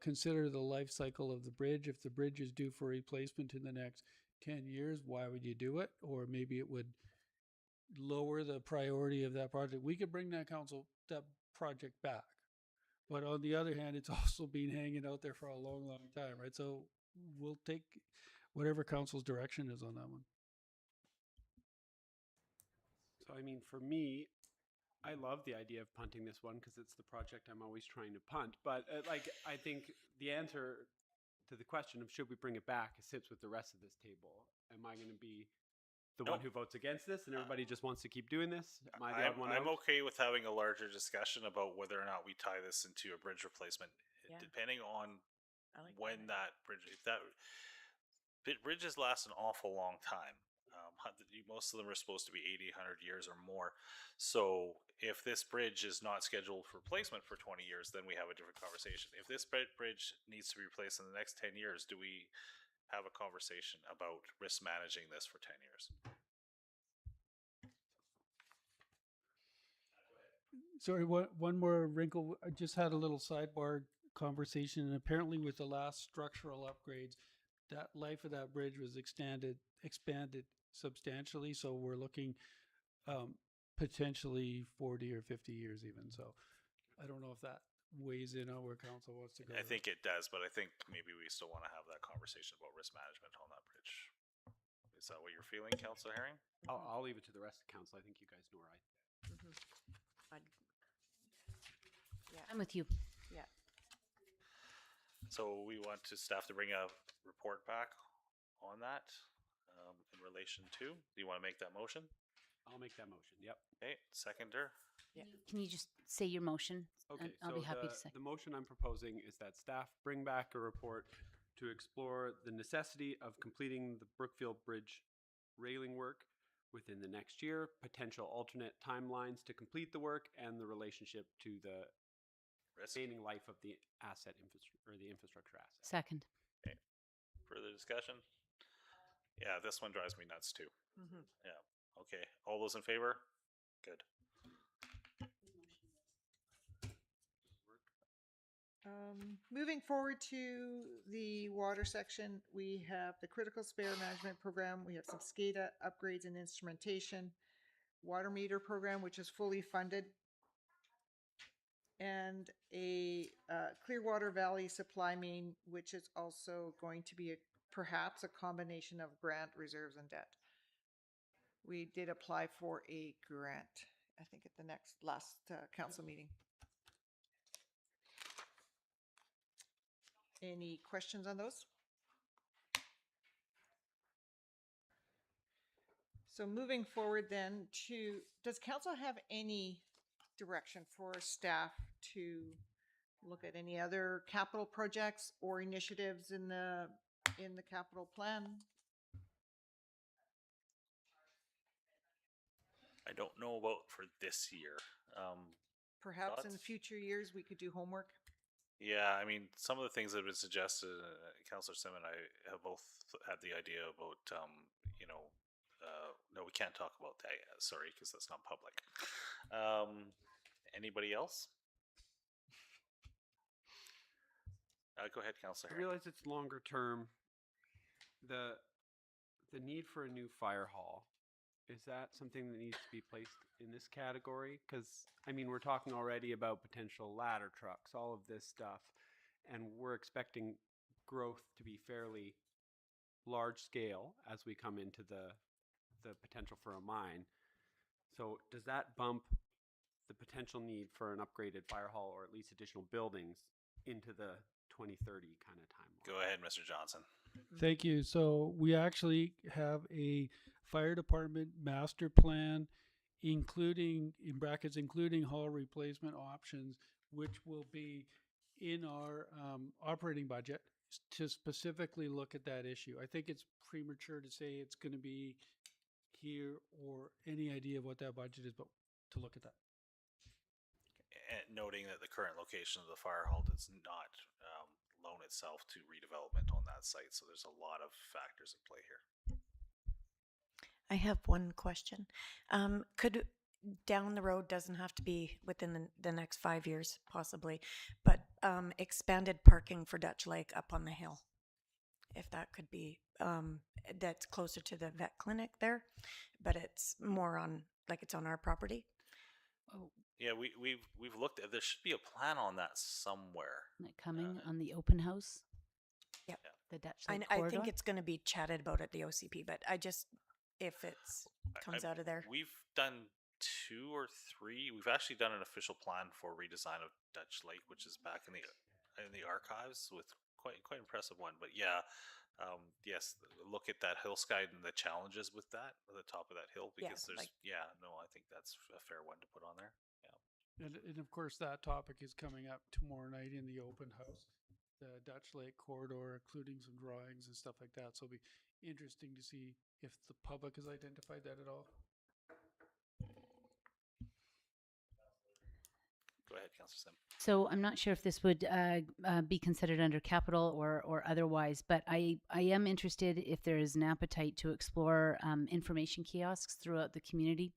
consider the life cycle of the bridge. If the bridge is due for replacement in the next 10 years, why would you do it? Or maybe it would lower the priority of that project. We could bring that project back. But on the other hand, it's also been hanging out there for a long, long time, right? So we'll take whatever council's direction is on that one. So, I mean, for me, I love the idea of punting this one because it's the project I'm always trying to punt. But I think the answer to the question of should we bring it back sits with the rest of this table. Am I going to be the one who votes against this and everybody just wants to keep doing this? Am I the odd one I'm out? okay with having a larger discussion about whether or not we tie this into a bridge replacement, Yeah. depending on I like when that bridge, bridges last an awful long time. Most of them are supposed to be 80, 100 years or more. So if this bridge is not scheduled for replacement for 20 years, then we have a different conversation. If this bridge needs to be replaced in the next 10 years, do we have a conversation about risk managing this for 10 years? Sorry, one more wrinkle. I just had a little sidebar conversation, and apparently with the last structural upgrades, that life of that bridge was expanded substantially. So we're looking potentially 40 or 50 years even. So I don't know if that weighs in on where council wants to go. I think it does, but I think maybe we still want to have that conversation about risk management on that bridge. Is that what you're feeling, Councillor Herring? I'll leave it to the rest of council. I think you guys know where I'm with you. Yeah. So we want staff to bring a report back on that in relation to. Do you want to make that motion? I'll make that motion. Yep. Okay, seconder. Can you just say your motion? Okay, And I'll so be happy to the second. motion I'm proposing is that staff bring back a report to explore the necessity of completing the Brookfield Bridge railing work within the next year, potential alternate timelines to complete the work, and the relationship to the Risk. remaining life of the asset or the infrastructure asset. Second. Further discussion? Yeah, this one drives me nuts too. Mm-hmm. Yeah. Okay. All those in favor? Good. Moving forward to the water section, we have the critical spare management program. We have some SCADA upgrades and instrumentation, water meter program, which is fully funded, and a Clearwater Valley supply main, which is also going to be perhaps a combination of grant, reserves, and debt. We did apply for a grant, I think, at the last council meeting. Any questions on those? So moving forward then to, does council have any direction for staff to look at any other capital projects or initiatives in the capital plan? I don't know about for this year. Perhaps in Thoughts? future years, we could do homework. Yeah, I mean, some of the things that have been suggested, Councillor Sim and I have both had the idea about, no, we can't talk about that yet, sorry, because that's not public. Anybody else? Go ahead, Councillor I Herring. realize it's longer term. The need for a new fire hall, is that something that needs to be placed in this category? Because, I mean, we're talking already about potential ladder trucks, all of this stuff, and we're expecting growth to be fairly large scale as we come into the potential for a mine. So does that bump the potential need for an upgraded fire hall or at least additional buildings into the 2030 kind of timeline? Go ahead, Mr. Johnson. Thank you. So we actually have a fire department master plan, including, in brackets, including hall replacement options, which will be in our operating budget to specifically look at that issue. I think it's premature to say it's going to be here or any idea of what that budget is, but to look at that. And noting that the current location of the fire hall does not loan itself to redevelopment on that site, so there's a lot of factors at play here. I have one question. Could down the road, doesn't have to be within the next 5 years possibly, but expanded parking for Dutch Lake up on the hill, if that could be, that's closer to the vet clinic there, but it's more on, like it's on our property. Oh, Yeah, we've looked at. There should be a plan on that somewhere. isn't it coming on the open house? Yep. The Dutch I, Lake I corridor? think it's going to be chatted about at the OCP, but I just, if it's comes out of there. We've done 2 or 3. We've actually done an official plan for redesign of Dutch Lake, which is back in the archives with quite impressive one. But yeah, yes, look at that hill sky and the challenges with that at the top of that hill, Yeah, because there's like- I think that's a fair one to put on there. Yeah. And of course, that topic is coming up tomorrow night in the open house, the Dutch Lake corridor, including some drawings and stuff like that. So it'll be interesting to see if the public has identified that at all. Go ahead, Councillor Sim. So I'm not sure if this would be considered under capital or otherwise, but I am interested if there is an appetite to explore information kiosks throughout the community.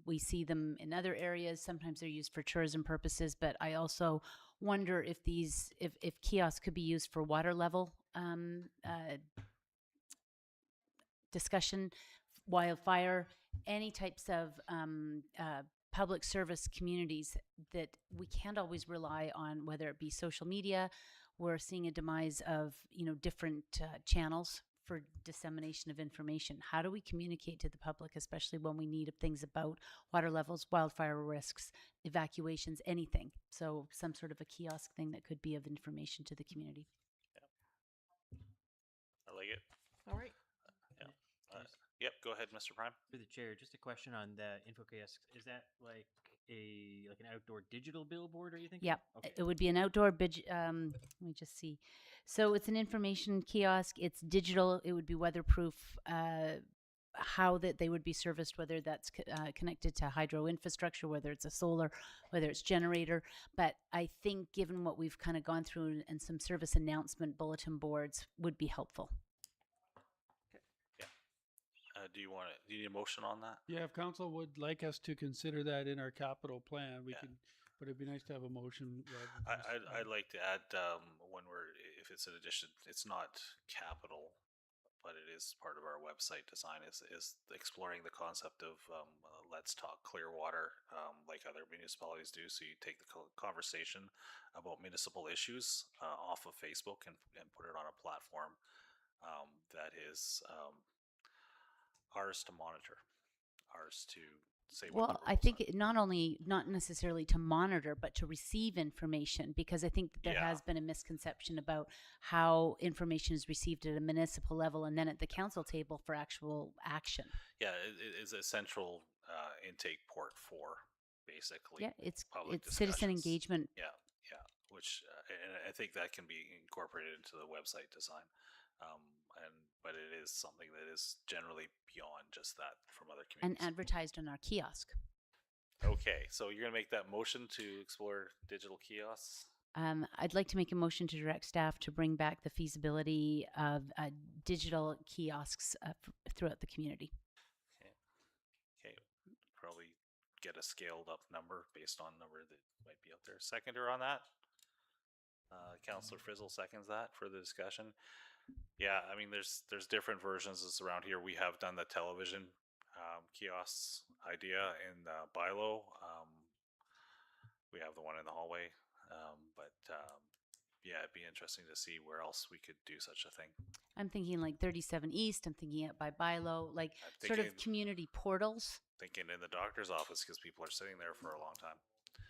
We see them in other areas. Sometimes they're used for tourism purposes, but I also wonder if if kiosks could be used for water level discussion wildfire, any types of public service communities that we can't always rely on, whether it be social media. We're seeing a demise of, different channels for dissemination of information. How do we communicate to the public, especially when we need things about water levels, wildfire risks, evacuations, anything? So some sort of a kiosk thing that could be of information to the community. I like it. All right. Yep, go ahead, Mr. Prime. Through the chair, just a question on the info kiosks. Is that like an outdoor digital billboard, are you thinking? Yep. Okay. It would be an outdoor let me just see. So it's an information kiosk. It's digital. It would be weatherproof. How that they would be serviced, whether that's connected to hydro infrastructure, whether it's a solar, whether it's generator. But I think given what we've kind of gone through and some service announcement bulletin boards would be helpful. Do you need a motion on that? Yeah, if council would like us to consider that in our capital plan, we Yeah. can, but it'd be nice to have a motion. rather than just, I'd like to add if it's an addition, it's not capital, but it is part of our website design. Is exploring the concept of let's talk Clearwater, like other municipalities do. So you take the conversation about municipal issues off of Facebook and put it on a platform that is ours to monitor, ours to say what the Well, I rules think are. it not necessarily to monitor, but to receive information, because I think that there Yeah. has been a misconception about how information is received at a municipal level and then at the council table for actual action. Yeah, it is a central intake port for basically. Yeah, it's public citizen discussions. engagement. Yeah, which and I think that can be incorporated into the website design. But it is something that is generally beyond just that from other And communities. advertised on our kiosk. Okay, so you're gonna make that motion to explore digital kiosks. I'd like to make a motion to direct staff to bring back the feasibility of digital kiosks throughout the community. Okay, probably get a scaled up number based on number that might be out there. Seconder on that. Councillor Frizzle seconds that for the discussion. Yeah, I mean, there's different versions of this around here. We have done the television kiosks idea in Bilo. We have the one in the hallway, but yeah, it'd be interesting to see where else we could do such a thing. I'm thinking like 37 East. I'm thinking it by Bilo, like I'm sort of thinking- community portals. Thinking in the doctor's office because people are sitting there for a long time.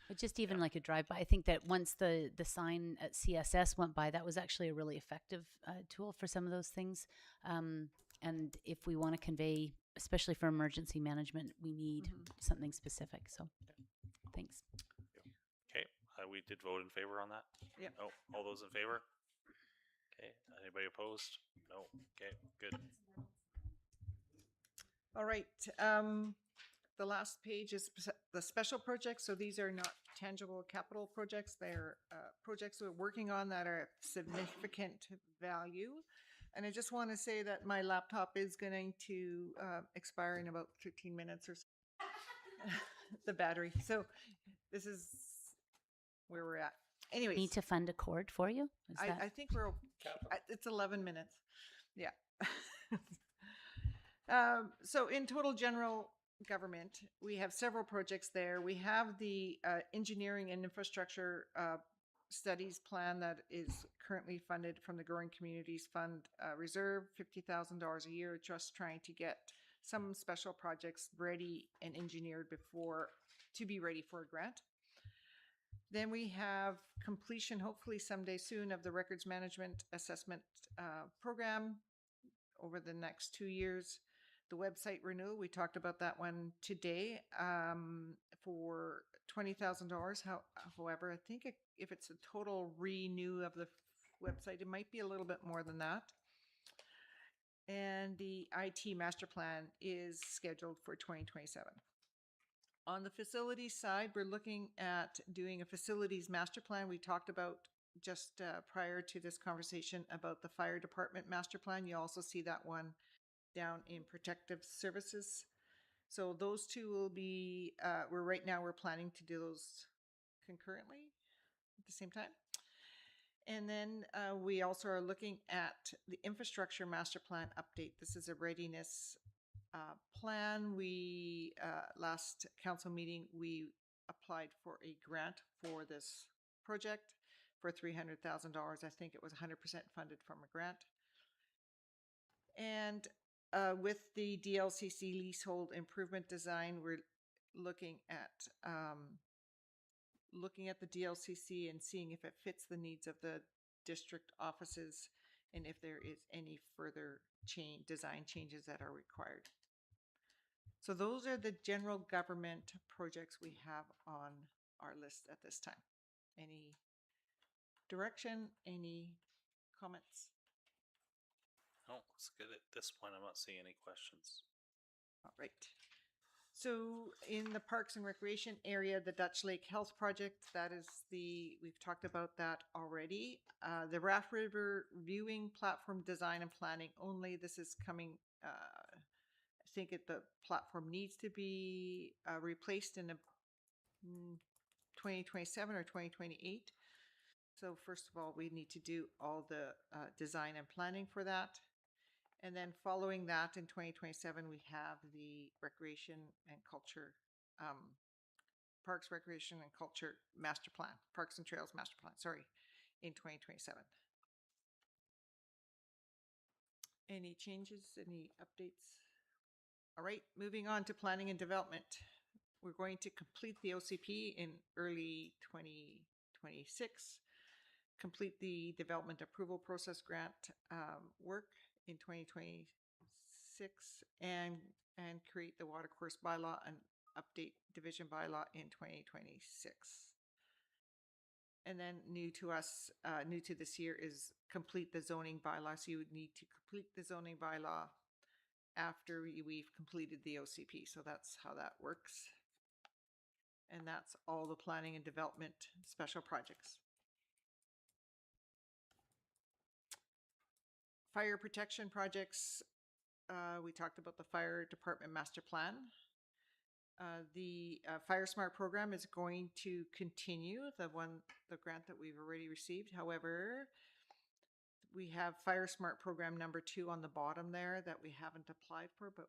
But just even like a drive-by. I think that once the sign at CSS went by, that was actually a really effective tool for some of those things. And if we want to convey, especially for emergency management, we need something specific. So thanks. Okay, we did vote in favor on that? Yep. Oh, all those in favor? Okay, anybody opposed? No, okay, good. All right. The last page is the special projects. So these are not tangible capital projects. They're projects we're working on that are of significant value. And I just want to say that my laptop is going to expire in about 13 minutes or so. The battery. So this is where we're at. Anyways. Need to fund a cord for you? Is that? I think we're it's 11 minutes. Yeah. So in total general government, we have several projects there. We have the engineering and infrastructure studies plan that is currently funded from the Growing Communities Fund Reserve, $50,000 a year, just trying to get some special projects ready and engineered to be ready for a grant. Then we have completion, hopefully someday soon, of the records management assessment program over the next 2 years. The website renewal, we talked about that one today for $20,000. However, I think if it's a total renew of the website, it might be a little bit more than that. And the IT master plan is scheduled for 2027. On the facilities side, we're looking at doing a facilities master plan. We talked about just prior to this conversation about the fire department master plan. You also see that one down in protective services. So those two will be, we're planning to do those concurrently at the same time. And then we also are looking at the infrastructure master plan update. This is a readiness plan, we, last council meeting, we applied for a grant for this project for $300,000. I think it was 100% funded from a grant. And with the DLCC leasehold improvement design, we're looking at the DLCC and seeing if it fits the needs of the district offices and if there is any further design changes that are required. So those are the general government projects we have on our list at this time. Any direction, any comments? Oh, it's good. At this point, I'm not seeing any questions. All right. So in the Parks and Recreation area, the Dutch Lake Health Project, that is we've talked about that already. The Raft River Viewing Platform Design and Planning only. This is coming, I think the platform needs to be replaced in 2027 or 2028. So first of all, we need to do all the design and planning for that. And then following that in 2027, we have the Recreation and Culture, Parks, Recreation and Culture Master Plan, Parks and Trails Master Plan, sorry, in 2027. Any changes, any updates? All right, moving on to planning and development. We're going to complete the OCP in early 2026, complete the development approval process grant work in 2026, and create the watercourse bylaw and update division bylaw in 2026. And then new to this year is complete the zoning bylaw. So you would need to complete the zoning bylaw after we've completed the OCP. So that's how that works. And that's all the planning and development special projects. Fire protection projects, we talked about the fire department master plan. The Fire Smart program is going to continue, the grant that we've already received. However, we have Fire Smart program number 2 on the bottom there that we haven't applied for, but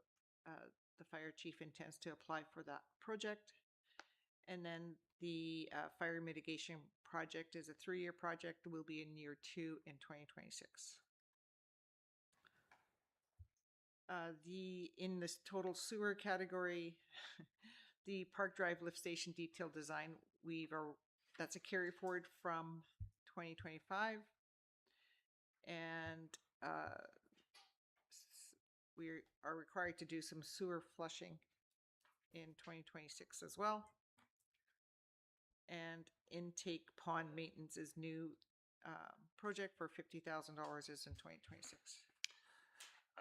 the fire chief intends to apply for that project. And then the fire mitigation project is a 3-year project, will be in year 2 in 2026. In this total sewer category, the Park Drive lift station detail design, that's a carry forward from 2025, and we are required to do some sewer flushing in 2026 as well. And intake pond maintenance is new project for $50,000 is in 2026.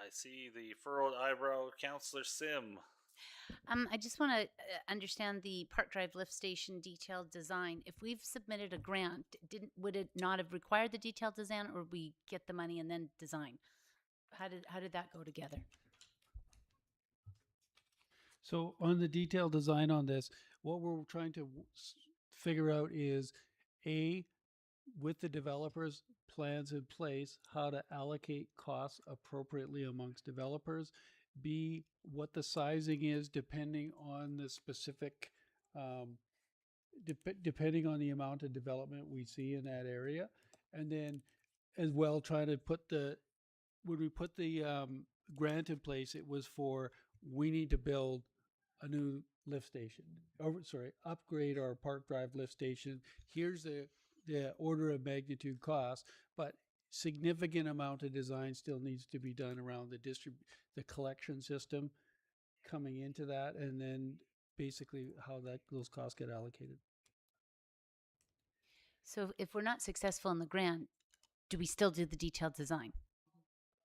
I see the furrowed eyebrow, Councillor Sim. I just want to understand the Park Drive lift station detailed design. If we've submitted a grant, would it not have required the detailed design, or we get the money and then design? How did that go together? So on the detailed design on this, what we're trying to figure out is with the developers' plans in place, how to allocate costs appropriately amongst developers. B, what the sizing is depending on the specific, depending on the amount of development we see in that area. And then as well, trying to when we put the grant in place, it was we need to build a new lift station, upgrade our Park Drive lift station. Here's the order of magnitude cost, but significant amount of design still needs to be done around the collection system coming into that, and then basically how those costs get allocated. So if we're not successful in the grant, do we still do the detailed design?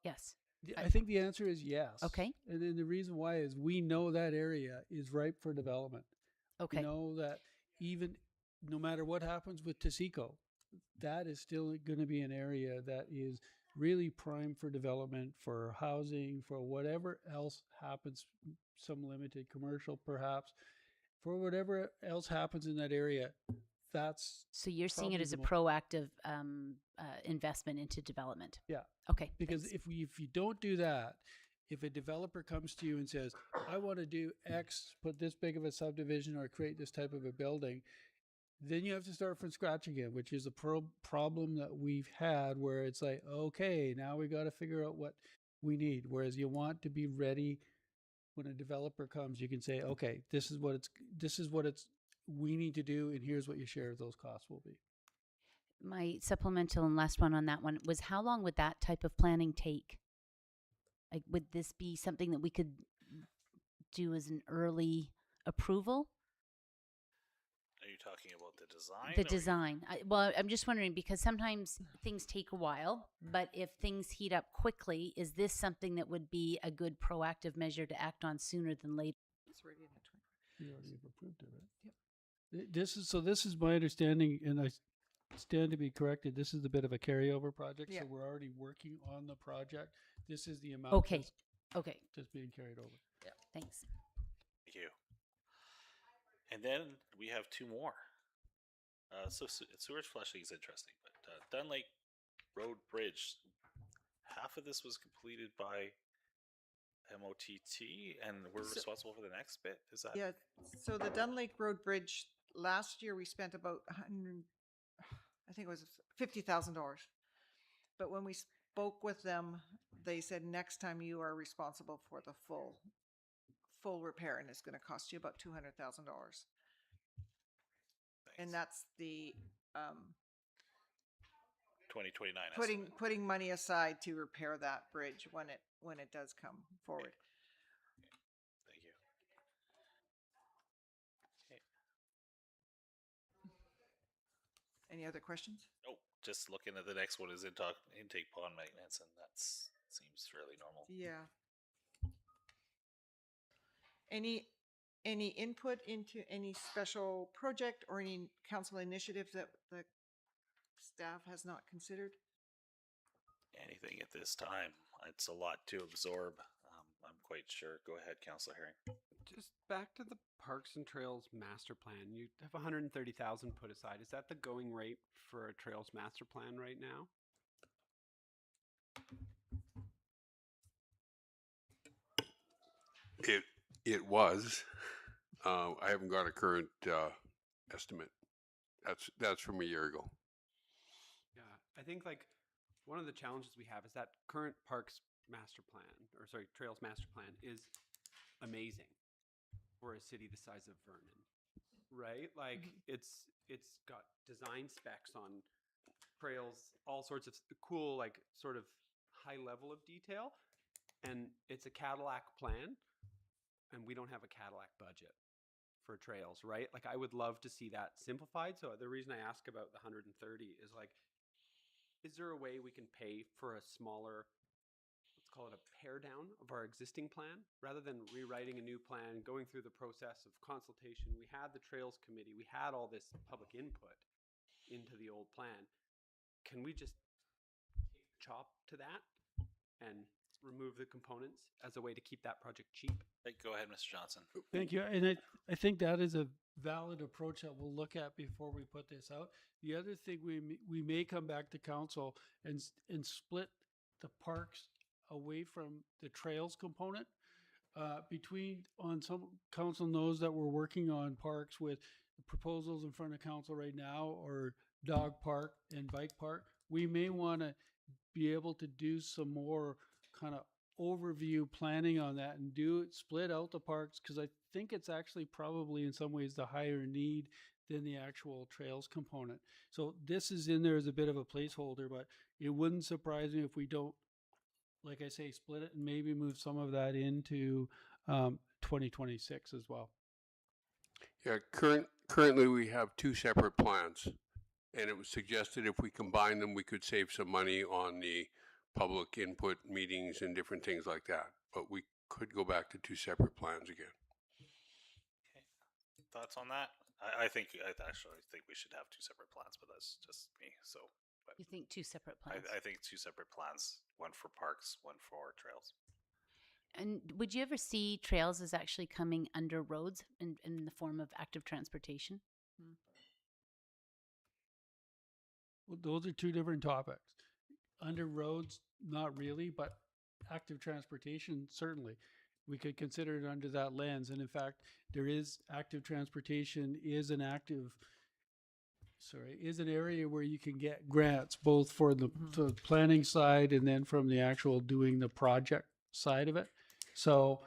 Yes. I think the answer is yes. Okay. And then the reason why is we know that area is ripe for development. Okay. We know that even no matter what happens with Taseko, that is still going to be an area that is really prime for development, for housing, for whatever else happens, some limited commercial perhaps, for whatever else happens in that area. So you're seeing it probably as a the proactive investment into development. Yeah. Okay. Because thanks. if you don't do that, if a developer comes to you and says, I want to do X, put this big of a subdivision or create this type of a building, then you have to start from scratch again, which is a problem that we've had where it's like, okay, now we got to figure out what we need. Whereas you want to be ready when a developer comes, you can say, okay, this is what we need to do, and here's what your share of those costs will be. My supplemental and last one on that one was, how long would that type of planning take? Like, would this be something that we could do as an early approval? Are you talking about the design? The design. Well, I'm just wondering, because sometimes things take a while, but if things heat up quickly, is this something that would be a good proactive measure to act on sooner than later? It's already in the 20. You already approved it, right? Yep. This is my understanding, and I stand to be corrected. This is a bit of a carryover project, Yeah. so we're already working on the project. This is the amount Okay. Okay. that's being carried over. Thanks. Thank you. And then we have two more. Sewage flushing is interesting, but Dunn Lake Road Bridge, half of this was completed by MOTT, and we're responsible for the next bit. Is that? Yeah, so the Dunn Lake Road Bridge, last year we spent about I think it was $50,000. But when we spoke with them, they said next time you are responsible for the full repair, and it's going to cost you about $200,000. And that's the 2029. putting money aside to repair that bridge when it does come forward. Thank you. Okay. Any other questions? Oh, just looking at the next one is intake pond maintenance, and that seems fairly normal. Yeah. Any input into any special project or any council initiative that the staff has not considered? Anything at this time? It's a lot to absorb. I'm quite sure. Go ahead, Councillor Herring. Just back to the Parks and Trails master plan. You have 130,000 put aside. Is that the going rate for a Trails master plan right now? It was. I haven't got a current estimate. That's from a year ago. Yeah, I think like one of the challenges we have is that current Parks master plan, or sorry, Trails master plan is amazing for a city the size of Vernon, right? Like it's got design specs on trails, all sorts of cool, like sort of high level of detail, and it's a Cadillac plan, and we don't have a Cadillac budget for trails, right? Like I would love to see that simplified. So the reason I ask about the 130 is like, is there a way we can pay for a smaller, let's call it a pare down of our existing plan, rather than rewriting a new plan, going through the process of consultation? We had the Trails Committee, we had all this public input into the old plan. Can we just take the chop to that and remove the components as a way to keep that project cheap? Go ahead, Mr. Johnson. Thank you. And I think that is a valid approach that we'll look at before we put this out. The other thing, we may come back to council and split the parks away from the trails component. Some council knows that we're working on parks with proposals in front of council right now, or dog park and bike park. We may want to be able to do some more kind of overview planning on that and split out the parks, because I think it's actually probably in some ways the higher need than the actual trails component. So this is in there as a bit of a placeholder, but it wouldn't surprise me if we don't, like I say, split it and maybe move some of that into 2026 as well. Yeah, currently we have two separate plans, and it was suggested if we combine them, we could save some money on the public input meetings and different things like that. But we could go back to two separate plans again. Okay. Thoughts on that? I actually think we should have two separate plans, but that's just me. So, but You think two separate plans? I think two separate plans, one for parks, one for trails. And would you ever see trails as actually coming under roads in the form of active transportation? Well, those are two different topics. Under roads, not really, but active transportation, certainly. We could consider it under that lens. And in fact, there is active transportation is an area where you can get grants, both for the planning side and then from the actual doing the project side of it. So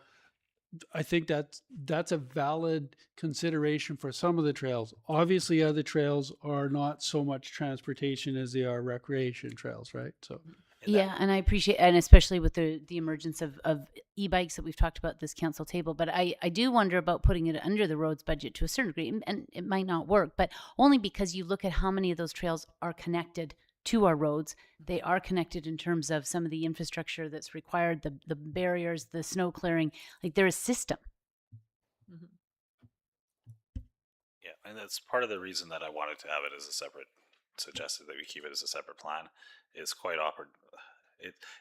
I think that's a valid consideration for some of the trails. Obviously, other trails are not so much transportation as they are recreation trails, right? So Yeah, and I appreciate, and especially with the emergence of e-bikes that we've talked about at this council table. But I do wonder about putting it under the roads budget to a certain degree, and it might not work, but only because you look at how many of those trails are connected to our roads. They are connected in terms of some of the infrastructure that's required, the barriers, the snow clearing. Like, they're a system. Yeah, and that's part of the reason that I wanted to have it as a separate, suggested that we keep it as a separate plan, is quite awkward.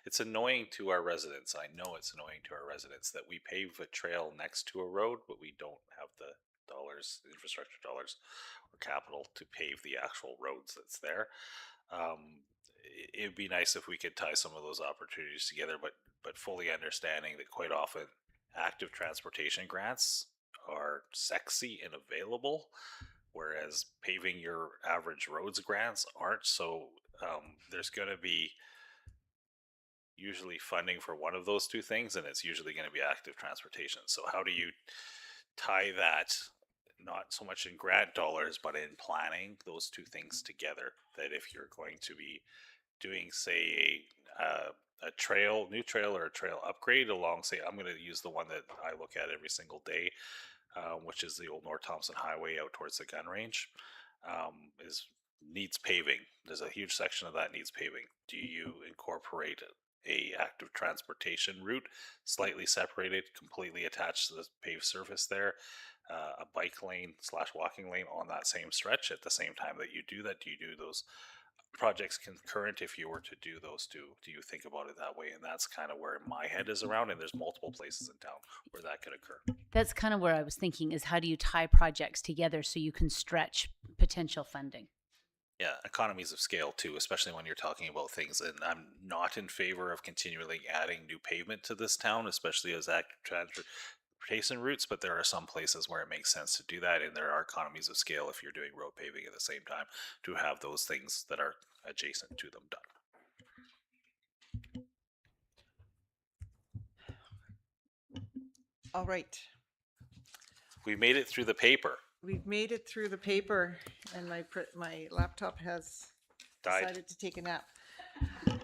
It's annoying to our residents. I know it's annoying to our residents that we pave a trail next to a road, but we don't have the dollars, infrastructure dollars, or capital to pave the actual roads that's there. It'd be nice if we could tie some of those opportunities together, but fully understanding that quite often active transportation grants are sexy and available, whereas paving your average roads grants aren't. So there's going to be usually funding for one of those two things, and it's usually going to be active transportation. So how do you tie that, not so much in grant dollars, but in planning those two things together? That if you're going to be doing, say, a trail, new trail, or a trail upgrade along, say, I'm going to use the one that I look at every single day, which is the old North Thompson Highway out towards the gun range, needs paving. There's a huge section of that needs paving. Do you incorporate a active transportation route, slightly separated, completely attached to the paved surface there, a bike lane / walking lane on that same stretch at the same time that you do that? Do you do those projects concurrent? If you were to do those two, do you think about it that way? And that's kind of where my head is around, and there's multiple places in town where that could occur. That's kind of where I was thinking, is how do you tie projects together so you can stretch potential funding? Yeah, economies of scale too, especially when you're talking about things. And I'm not in favor of continually adding new pavement to this town, especially as active transportation routes, but there are some places where it makes sense to do that, and there are economies of scale if you're doing road paving at the same time to have those things that are adjacent to them done. All right. We made it through the paper. We've made it through the paper, and my laptop has Died. decided to take a nap.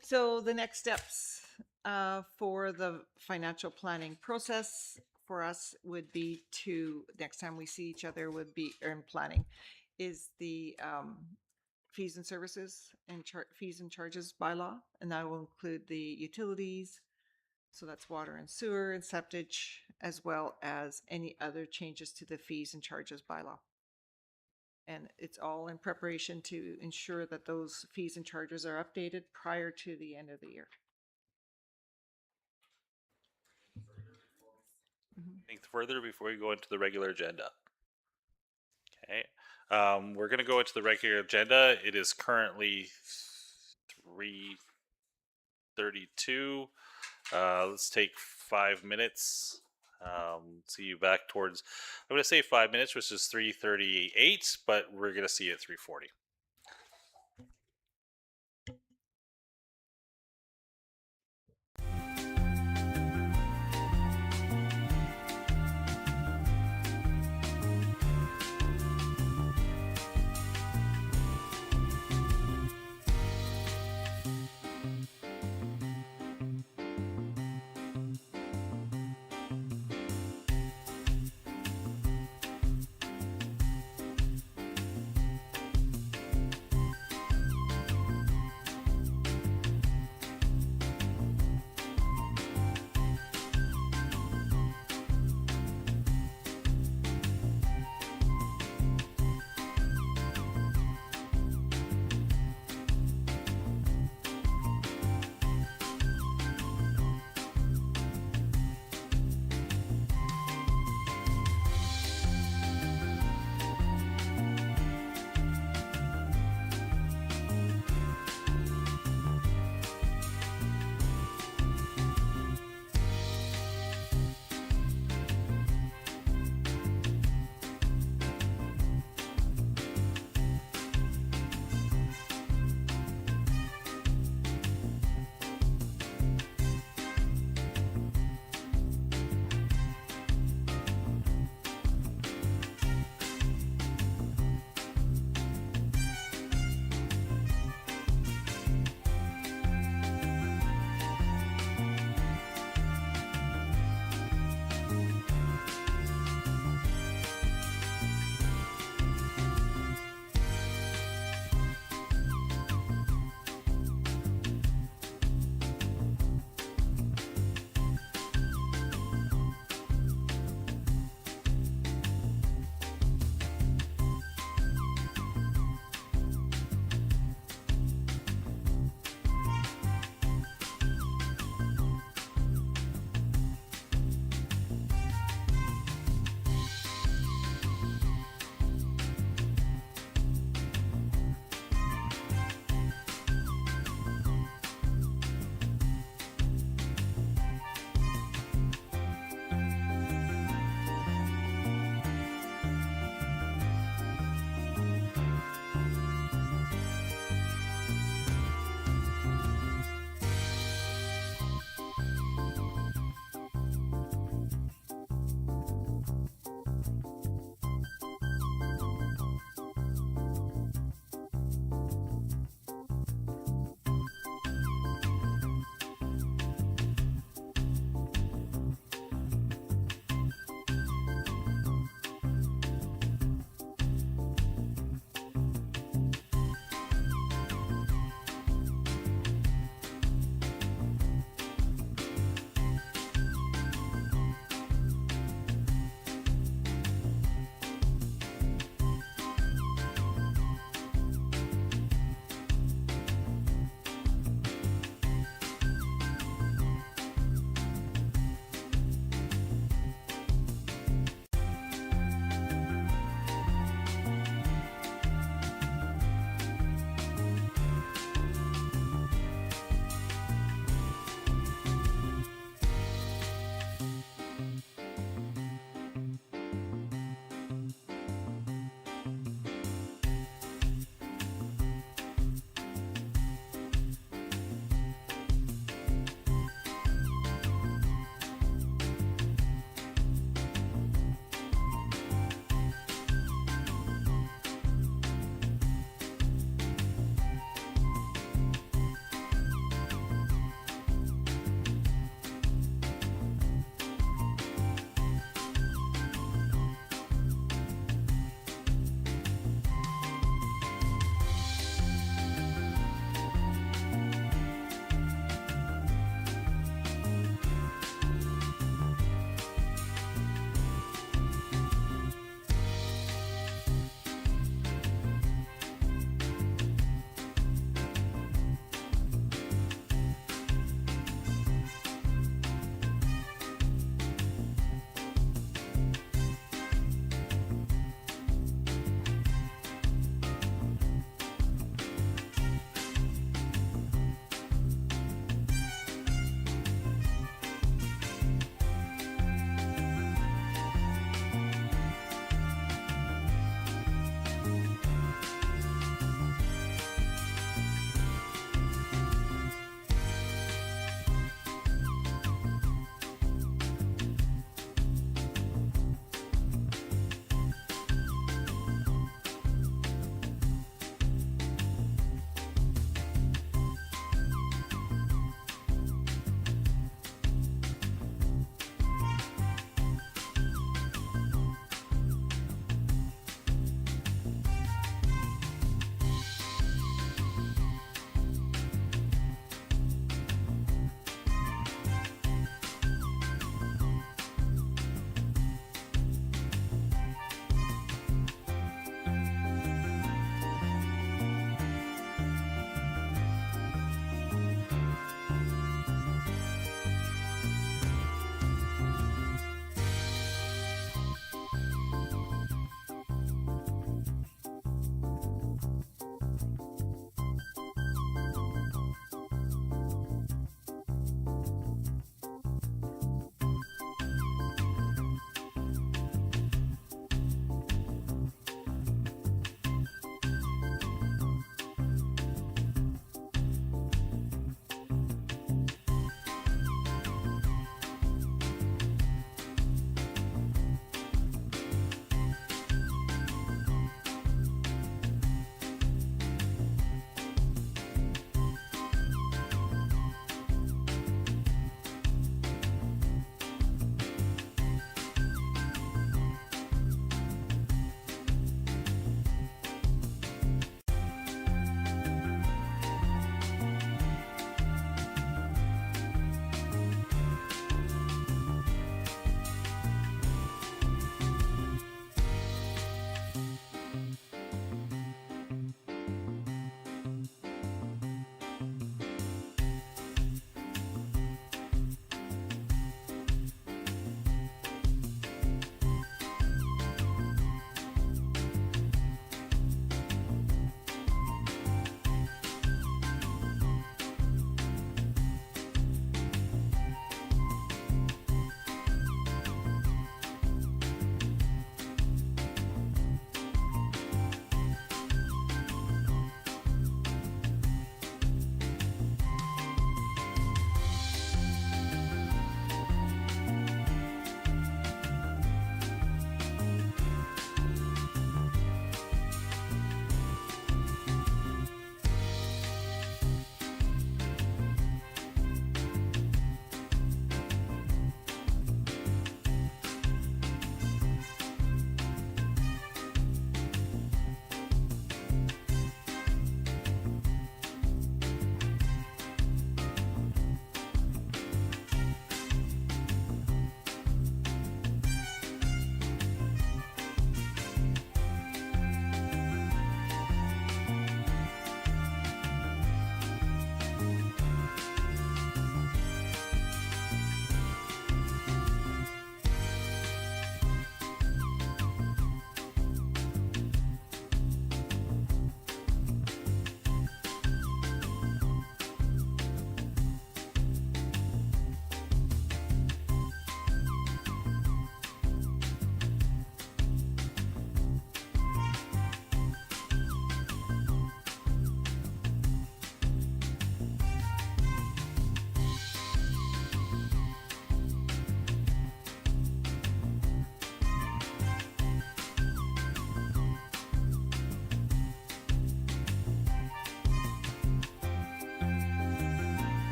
So the next steps for the financial planning process for us would be to, next time we see each other would be, or in planning, is the fees and services and fees and charges bylaw, and that will include the utilities. So that's water and sewer and septic, as well as any other changes to the fees and charges bylaw. And it's all in preparation to ensure that those fees and charges are updated prior to the end of the year. Think further before we go into the regular agenda. Okay. We're going to go into the regular agenda. It is currently 3:32. Let's take 5 minutes. See you back towards, I'm going to say 5 minutes, which is 3:38, but we're going to see you at 3:40.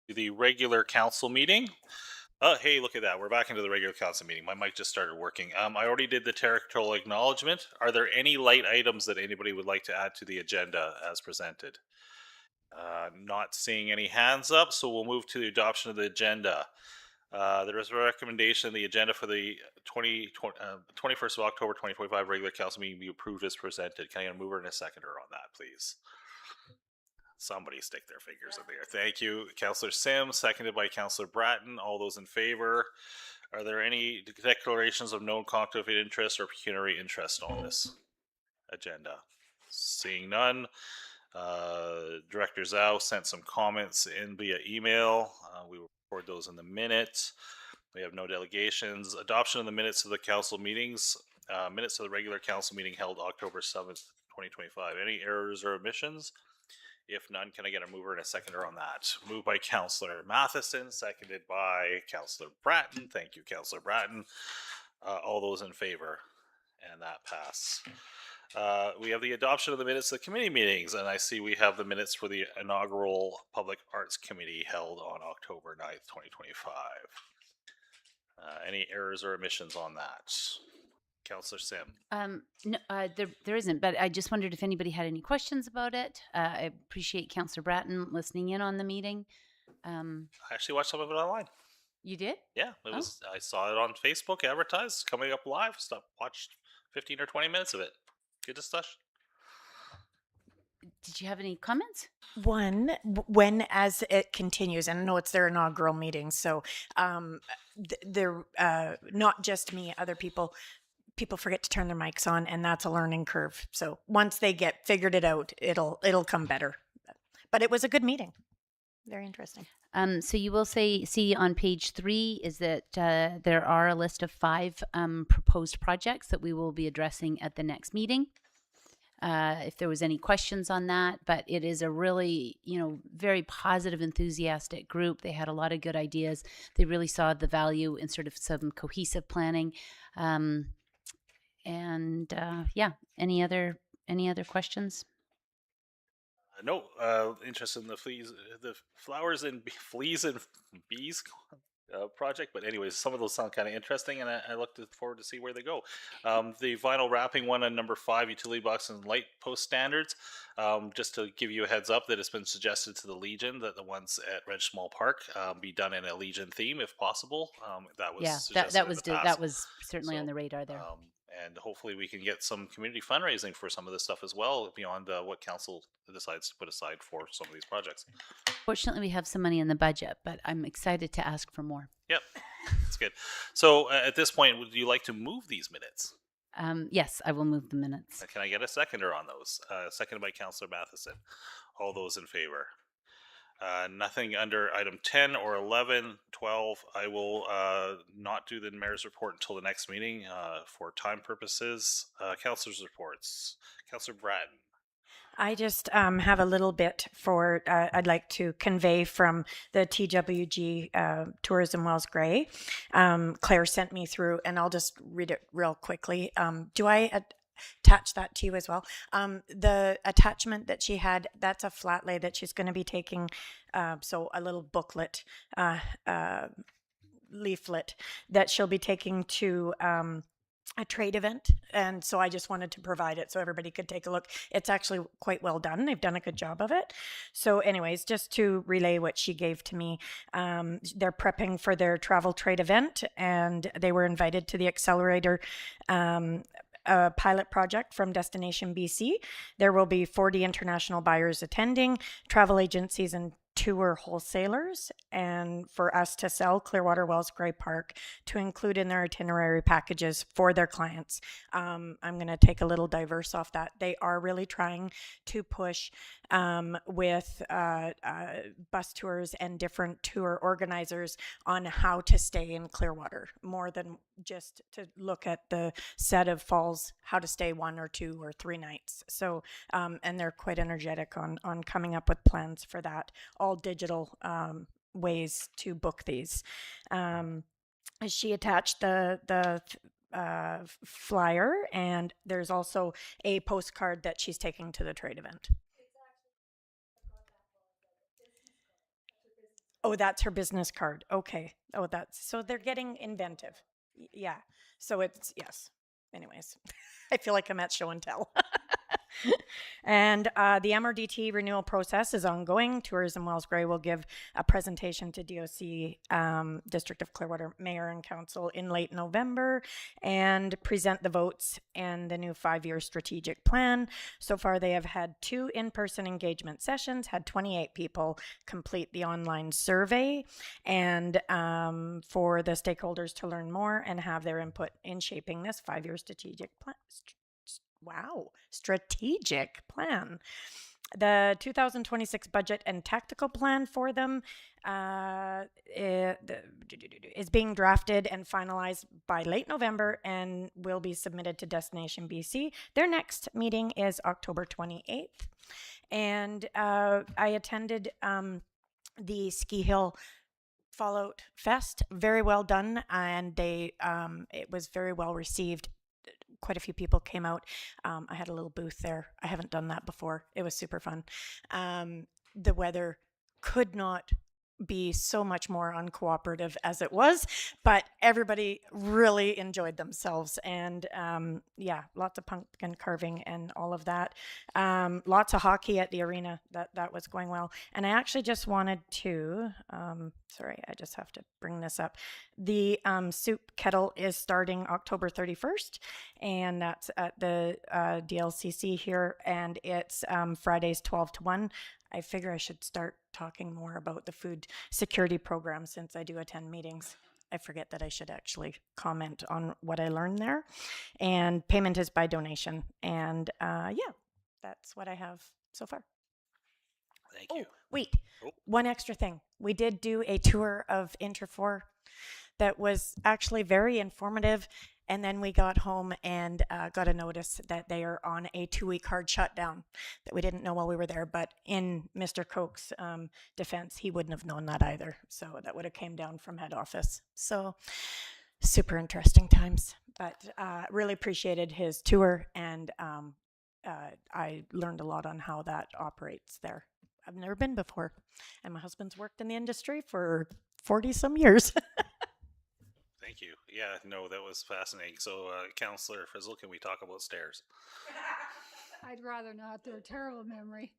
the regular council meeting. Hey, look at that. We're back into the regular council meeting. My mic just started working. I already did the territorial acknowledgement. Are there any light items that anybody would like to add to the agenda as presented? Not seeing any hands up, so we'll move to the adoption of the agenda. There is a recommendation the agenda for the 21st of October 2025 regular council meeting be approved as presented. Can I get a mover and a seconder on that, please? Somebody stick their fingers in the air. Thank you. Councillor Sim, seconded by Councillor Bratton. All those in favor? Are there any declarations of known conflict of interest or pecuniary interest on this agenda? Seeing none. Director Zhao sent some comments in via email. We will record those in the minute. We have no delegations. Adoption of the minutes of the council meetings. Minutes of the regular council meeting held October 7th, 2025. Any errors or omissions? If none, can I get a mover and a seconder on that? Moved by Councillor Matheson, seconded by Councillor Bratton. Thank you, Councillor Bratton. All those in favor? And that pass. We have the adoption of the minutes of the committee meetings, and I see we have the minutes for the inaugural Public Arts Committee held on October 9th, 2025. Any errors or omissions on that? Councillor Sim. No, there isn't, but I just wondered if anybody had any questions about it. I appreciate Councillor Bratton listening in on the meeting. I actually watched some of it online. You did? Yeah, it was. I saw it on Facebook advertised, coming up live. Watched 15 or 20 minutes of it. Good discussion. Did you have any comments? When as it continues, and I know it's their inaugural meeting, so they're not just me, other people forget to turn their mics on, and that's a learning curve. So once they figured it out, it'll come better. But it was a good meeting. Very interesting. So you will see on page 3 is that there are a list of 5 proposed projects that we will be addressing at the next meeting. If there was any questions on that, but it is a really, very positive, enthusiastic group. They had a lot of good ideas. They really saw the value in sort of some cohesive planning. Yeah, any other questions? No, interested in the flowers and fleas and bees project, but anyways, some of those sound kind of interesting, and I look forward to see where they go. The vinyl wrapping one on number 5, utility box and light post standards. Just to give you a heads up that it's been suggested to the Legion that the ones at Red Small Park be done in a Legion theme if possible. That was that was certainly on the radar there. And hopefully we can get some community fundraising for some of this stuff as well, beyond what council decides to put aside for some of these projects. Fortunately, we have some money in the budget, but I'm excited to ask for more. Yep, that's good. So at this point, would you like to move these minutes? Yes, I will move the minutes. Can I get a seconder on those? Seconded by Councillor Matheson. All those in favor? Nothing under item 10 or 11, 12. I will not do the mayor's report until the next meeting for time purposes. Councillors' reports. Councillor Bratton. I just have a little bit for I'd like to convey from the TWG Tourism Wells Gray. Claire sent me through, and I'll just read it real quickly. Do I attach that to you as well? The attachment that she had, that's a flat lay that she's going to be taking, so a little booklet, leaflet that she'll be taking to a trade event, and so I just wanted to provide it so everybody could take a look. It's actually quite well done. They've done a good job of it. So anyways, just to relay what she gave to me, they're prepping for their travel trade event, and they were invited to the accelerator pilot project from Destination BC. There will be 40 international buyers attending, travel agencies and tour wholesalers, and for us to sell Clearwater Wells Gray Park to include in their itinerary packages for their clients. I'm going to take a little diverse off that. They are really trying to push with bus tours and different tour organizers on how to stay in Clearwater, more than just to look at the set of falls, how to stay 1 or 2 or 3 nights. So, and they're quite energetic on coming up with plans for that, all digital ways to book these. She attached the flyer, and there's also a postcard that she's taking to the trade event. Oh, that's her business card. Okay. Oh, that's so they're getting inventive. Yeah. So it's yes. Anyways, I feel like I'm at show and tell. And the MRDT renewal process is ongoing. Tourism Wells Gray will give a presentation to DOC, District of Clearwater Mayor and Council in late November and present the votes and the new 5-year strategic plan. So far, they have had 2 in-person engagement sessions, had 28 people complete the online survey, and for the stakeholders to learn more and have their input in shaping this 5-year strategic plan. Strategic plan. The 2026 budget and tactical plan for them is being drafted and finalized by late November and will be submitted to Destination BC. Their next meeting is October 28th. And I attended the Ski Hill Fallout Fest. Very well done, and they it was very well received. Quite a few people came out. I had a little booth there. I haven't done that before. It was super fun. The weather could not be so much more uncooperative as it was, but everybody really enjoyed themselves. And yeah, lots of pumpkin carving and all of that. Lots of hockey at the arena. That was going well. And I actually just wanted to, sorry, I just have to bring this up. The soup kettle is starting October 31st, and that's at the DLCC here, and it's Fridays 12 to 1. I figure I should start talking more about the food security program since I do attend meetings. I forget that I should actually comment on what I learned there. And payment is by donation. And yeah, that's what I have so far. Thank you. Wait, Oh. one extra thing. We did do a tour of Interfor that was actually very informative. And then we got home and got a notice that they are on a 2-week hard shutdown that we didn't know while we were there. But in Mr. Koch's defense, he wouldn't have known that either. So that would have came down from head office. So super interesting times. But really appreciated his tour, and I learned a lot on how that operates there. I've never been before. And my husband's worked in the industry for 40 some years. Thank you. Yeah, no, that was fascinating. So, Councillor Frizzle, can we talk about stairs? I'd rather not. They're a terrible memory.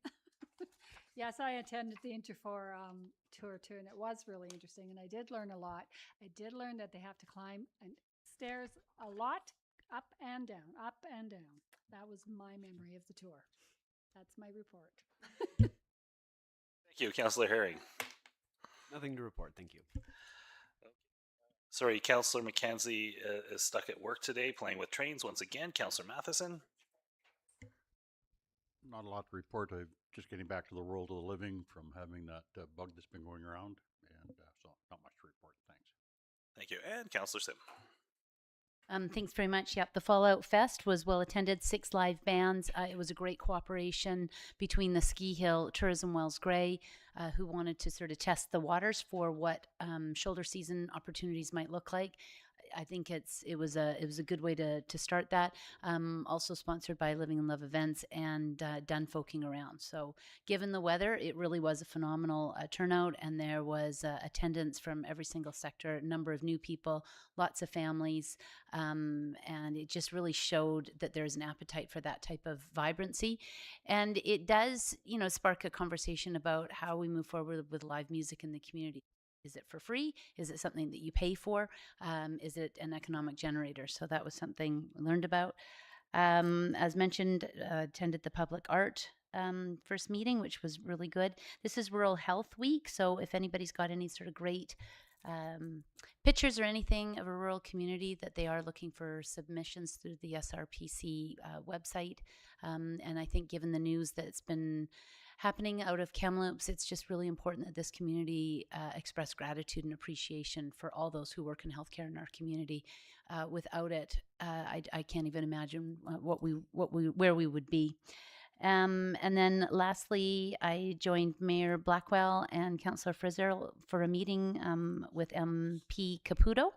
Yes, I attended the Interfor tour too, and it was really interesting. And I did learn a lot. I did learn that they have to climb stairs a lot, up and down, up and down. That was my memory of the tour. That's my report. Thank you, Councillor Herring. Nothing to report. Thank you. Sorry, Councillor McKenzie is stuck at work today playing with trains once again. Councillor Matheson. Not a lot to report. I'm just getting back to the world of the living from having that bug that's been going around, and so not much to report. Thanks. Thank you. And Councillor Sim. Thanks very much. Yep, the Fallout Fest was well attended, 6 live bands. It was a great cooperation between the Ski Hill, Tourism Wells Gray, who wanted to sort of test the waters for what shoulder season opportunities might look like. I think it was a good way to start that. Also sponsored by Living and Love Events and Done Folking Around. So given the weather, it really was a phenomenal turnout, and there was attendance from every single sector, a number of new people, lots of families, and it just really showed that there's an appetite for that type of vibrancy. And it does, spark a conversation about how we move forward with live music in the community. Is it for free? Is it something that you pay for? Is it an economic generator? So that was something we learned about. As mentioned, attended the public art first meeting, which was really good. This is Rural Health Week, so if anybody's got any sort of great pictures or anything of a rural community that they are looking for submissions through the SRPC website. And I think given the news that's been happening out of Kamloops, it's just really important that this community express gratitude and appreciation for all those who work in healthcare in our community. Without it, I can't even imagine where we would be. And then lastly, I joined Mayor Blackwell and Councillor Frizzell for a meeting with MP Caputo.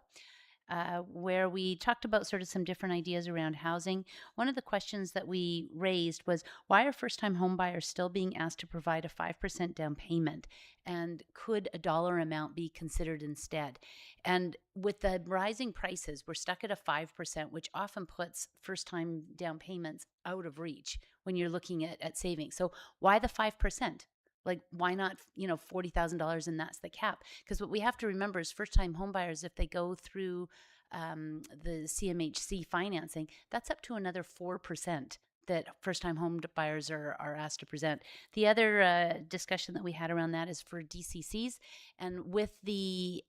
where we talked about sort of some different ideas around housing. One of the questions that we raised was, why are first-time homebuyers still being asked to provide a 5% down payment? And could a dollar amount be considered instead? And with the rising prices, we're stuck at a 5%, which often puts first-time down payments out of reach when you're looking at savings. So why the 5%? Like, why not, $40,000 and that's the cap? Because what we have to remember is first-time homebuyers, if they go through the CMHC financing, that's up to another 4% that first-time home buyers are asked to present. The other discussion that we had around that is for DCCs, and with the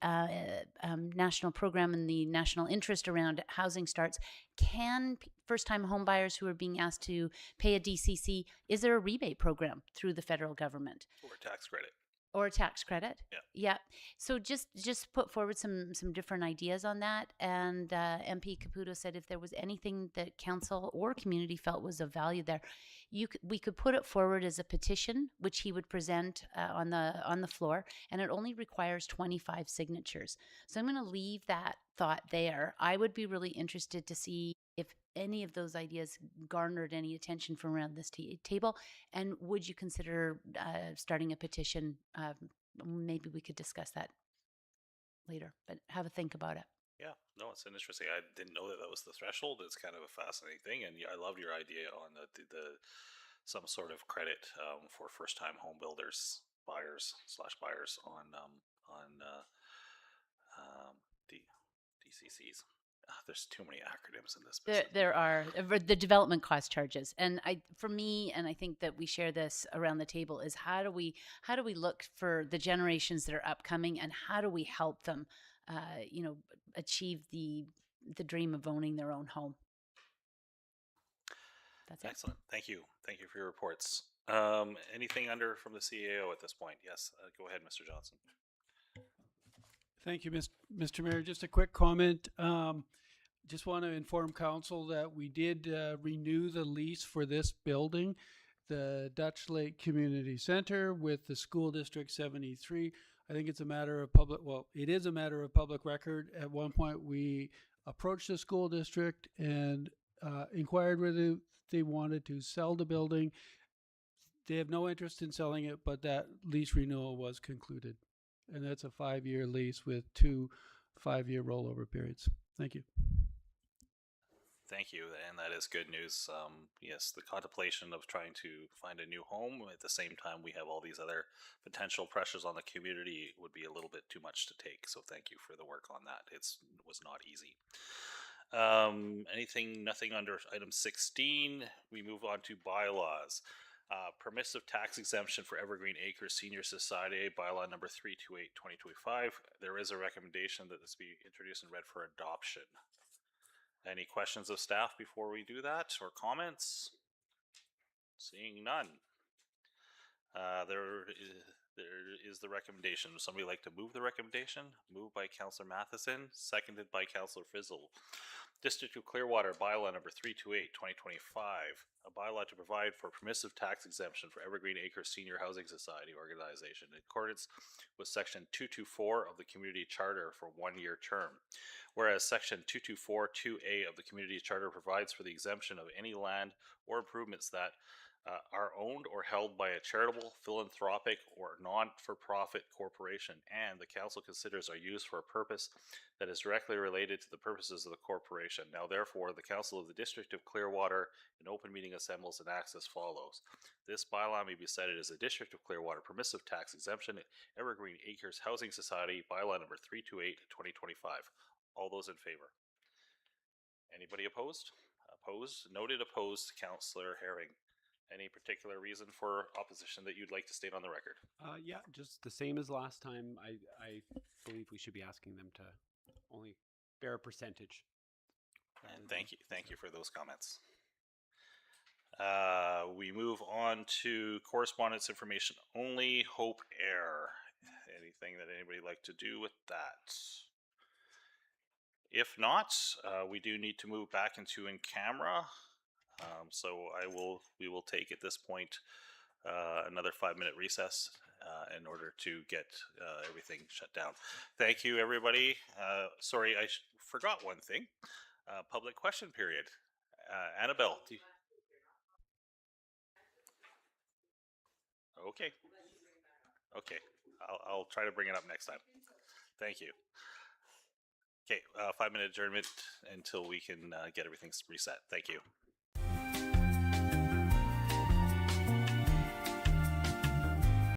national program and the national interest around housing starts, can first-time home buyers who are being asked to pay a DCC, is there a rebate program through the federal government? Or tax credit. Or a tax credit? Yeah. Yeah. So just put forward some different ideas on that. And MP Caputo said if there was anything that council or community felt was of value there, we could put it forward as a petition, which he would present on the floor, and it only requires 25 signatures. So I'm going to leave that thought there. I would be really interested to see if any of those ideas garnered any attention from around this table, and would you consider starting a petition? Maybe we could discuss that later, but have a think about it. Yeah, no, it's interesting. I didn't know that was the threshold. It's kind of a fascinating thing, and I loved your idea on the some sort of credit for first time home builders, buyers on DCCs. There's too many acronyms in this business. There are the development cost charges, and for me, and I think that we share this around the table, is how do we look for the generations that are upcoming, and how do we help them, achieve the dream of owning their own home. That's Excellent. Thank you for your reports. Anything from the CAO at this point? Yes, go ahead, Mr. Johnson. Thank you, Mr. Mayor. Just a quick comment. Just want to inform council that we did renew the lease for this building, the Dutch Lake Community Center, with the School District 73. I think it's a matter of it is a matter of public record. At one point, we approached the school district and inquired whether they wanted to sell the building. They have no interest in selling it, but that lease renewal was concluded. And that's a 5-year lease with 2 5-year rollover periods. Thank you. Thank you, and that is good news. Yes, the contemplation of trying to find a new home at the same time we have all these other potential pressures on the community would be a little bit too much to take. So thank you for the work on that. It was not easy. Nothing under item 16. We move on to bylaws. Permissive tax exemption for Evergreen Acres Senior Society, bylaw number 328/2025. There is a recommendation that this be introduced and read for adoption. Any questions of staff before we do that, or comments? Seeing none. There is the recommendation. Would somebody like to move the recommendation? Moved by Councillor Matheson, seconded by Councillor Fizzle. District of Clearwater bylaw number 328/2025, a bylaw to provide for permissive tax exemption for Evergreen Acres Senior Housing Society organization in accordance with section 224 of the Community Charter for 1-year term. Whereas section 224(2)(a) of the Community Charter provides for the exemption of any land or improvements that are owned or held by a charitable, philanthropic, or non-for-profit corporation, and the council considers are used for a purpose that is directly related to the purposes of the corporation. Now, therefore, the Council of the District of Clearwater in open meeting assembles and acts as follows. This bylaw may be cited as a District of Clearwater permissive tax exemption, Evergreen Acres Housing Society, bylaw number 328/2025. All those in favor? Anybody opposed? Opposed? Noted opposed, Councillor Herring. Any particular reason for opposition that you'd like to state on the record? Yeah, just the same as last time. I believe we should be asking them to only bear a percentage. And thank you for those comments. We move on to correspondence information only. Hope Air. Anything that anybody like to do with that? If not, we do need to move back into in camera. So we will take at this point another 5-minute recess in order to get everything shut down. Thank you, everybody. Sorry, I forgot one thing. Public question period. Annabelle. Okay. Okay. I'll try to bring it up next time. Thank you. Okay, 5-minute adjournment until we can get everything reset. Thank you.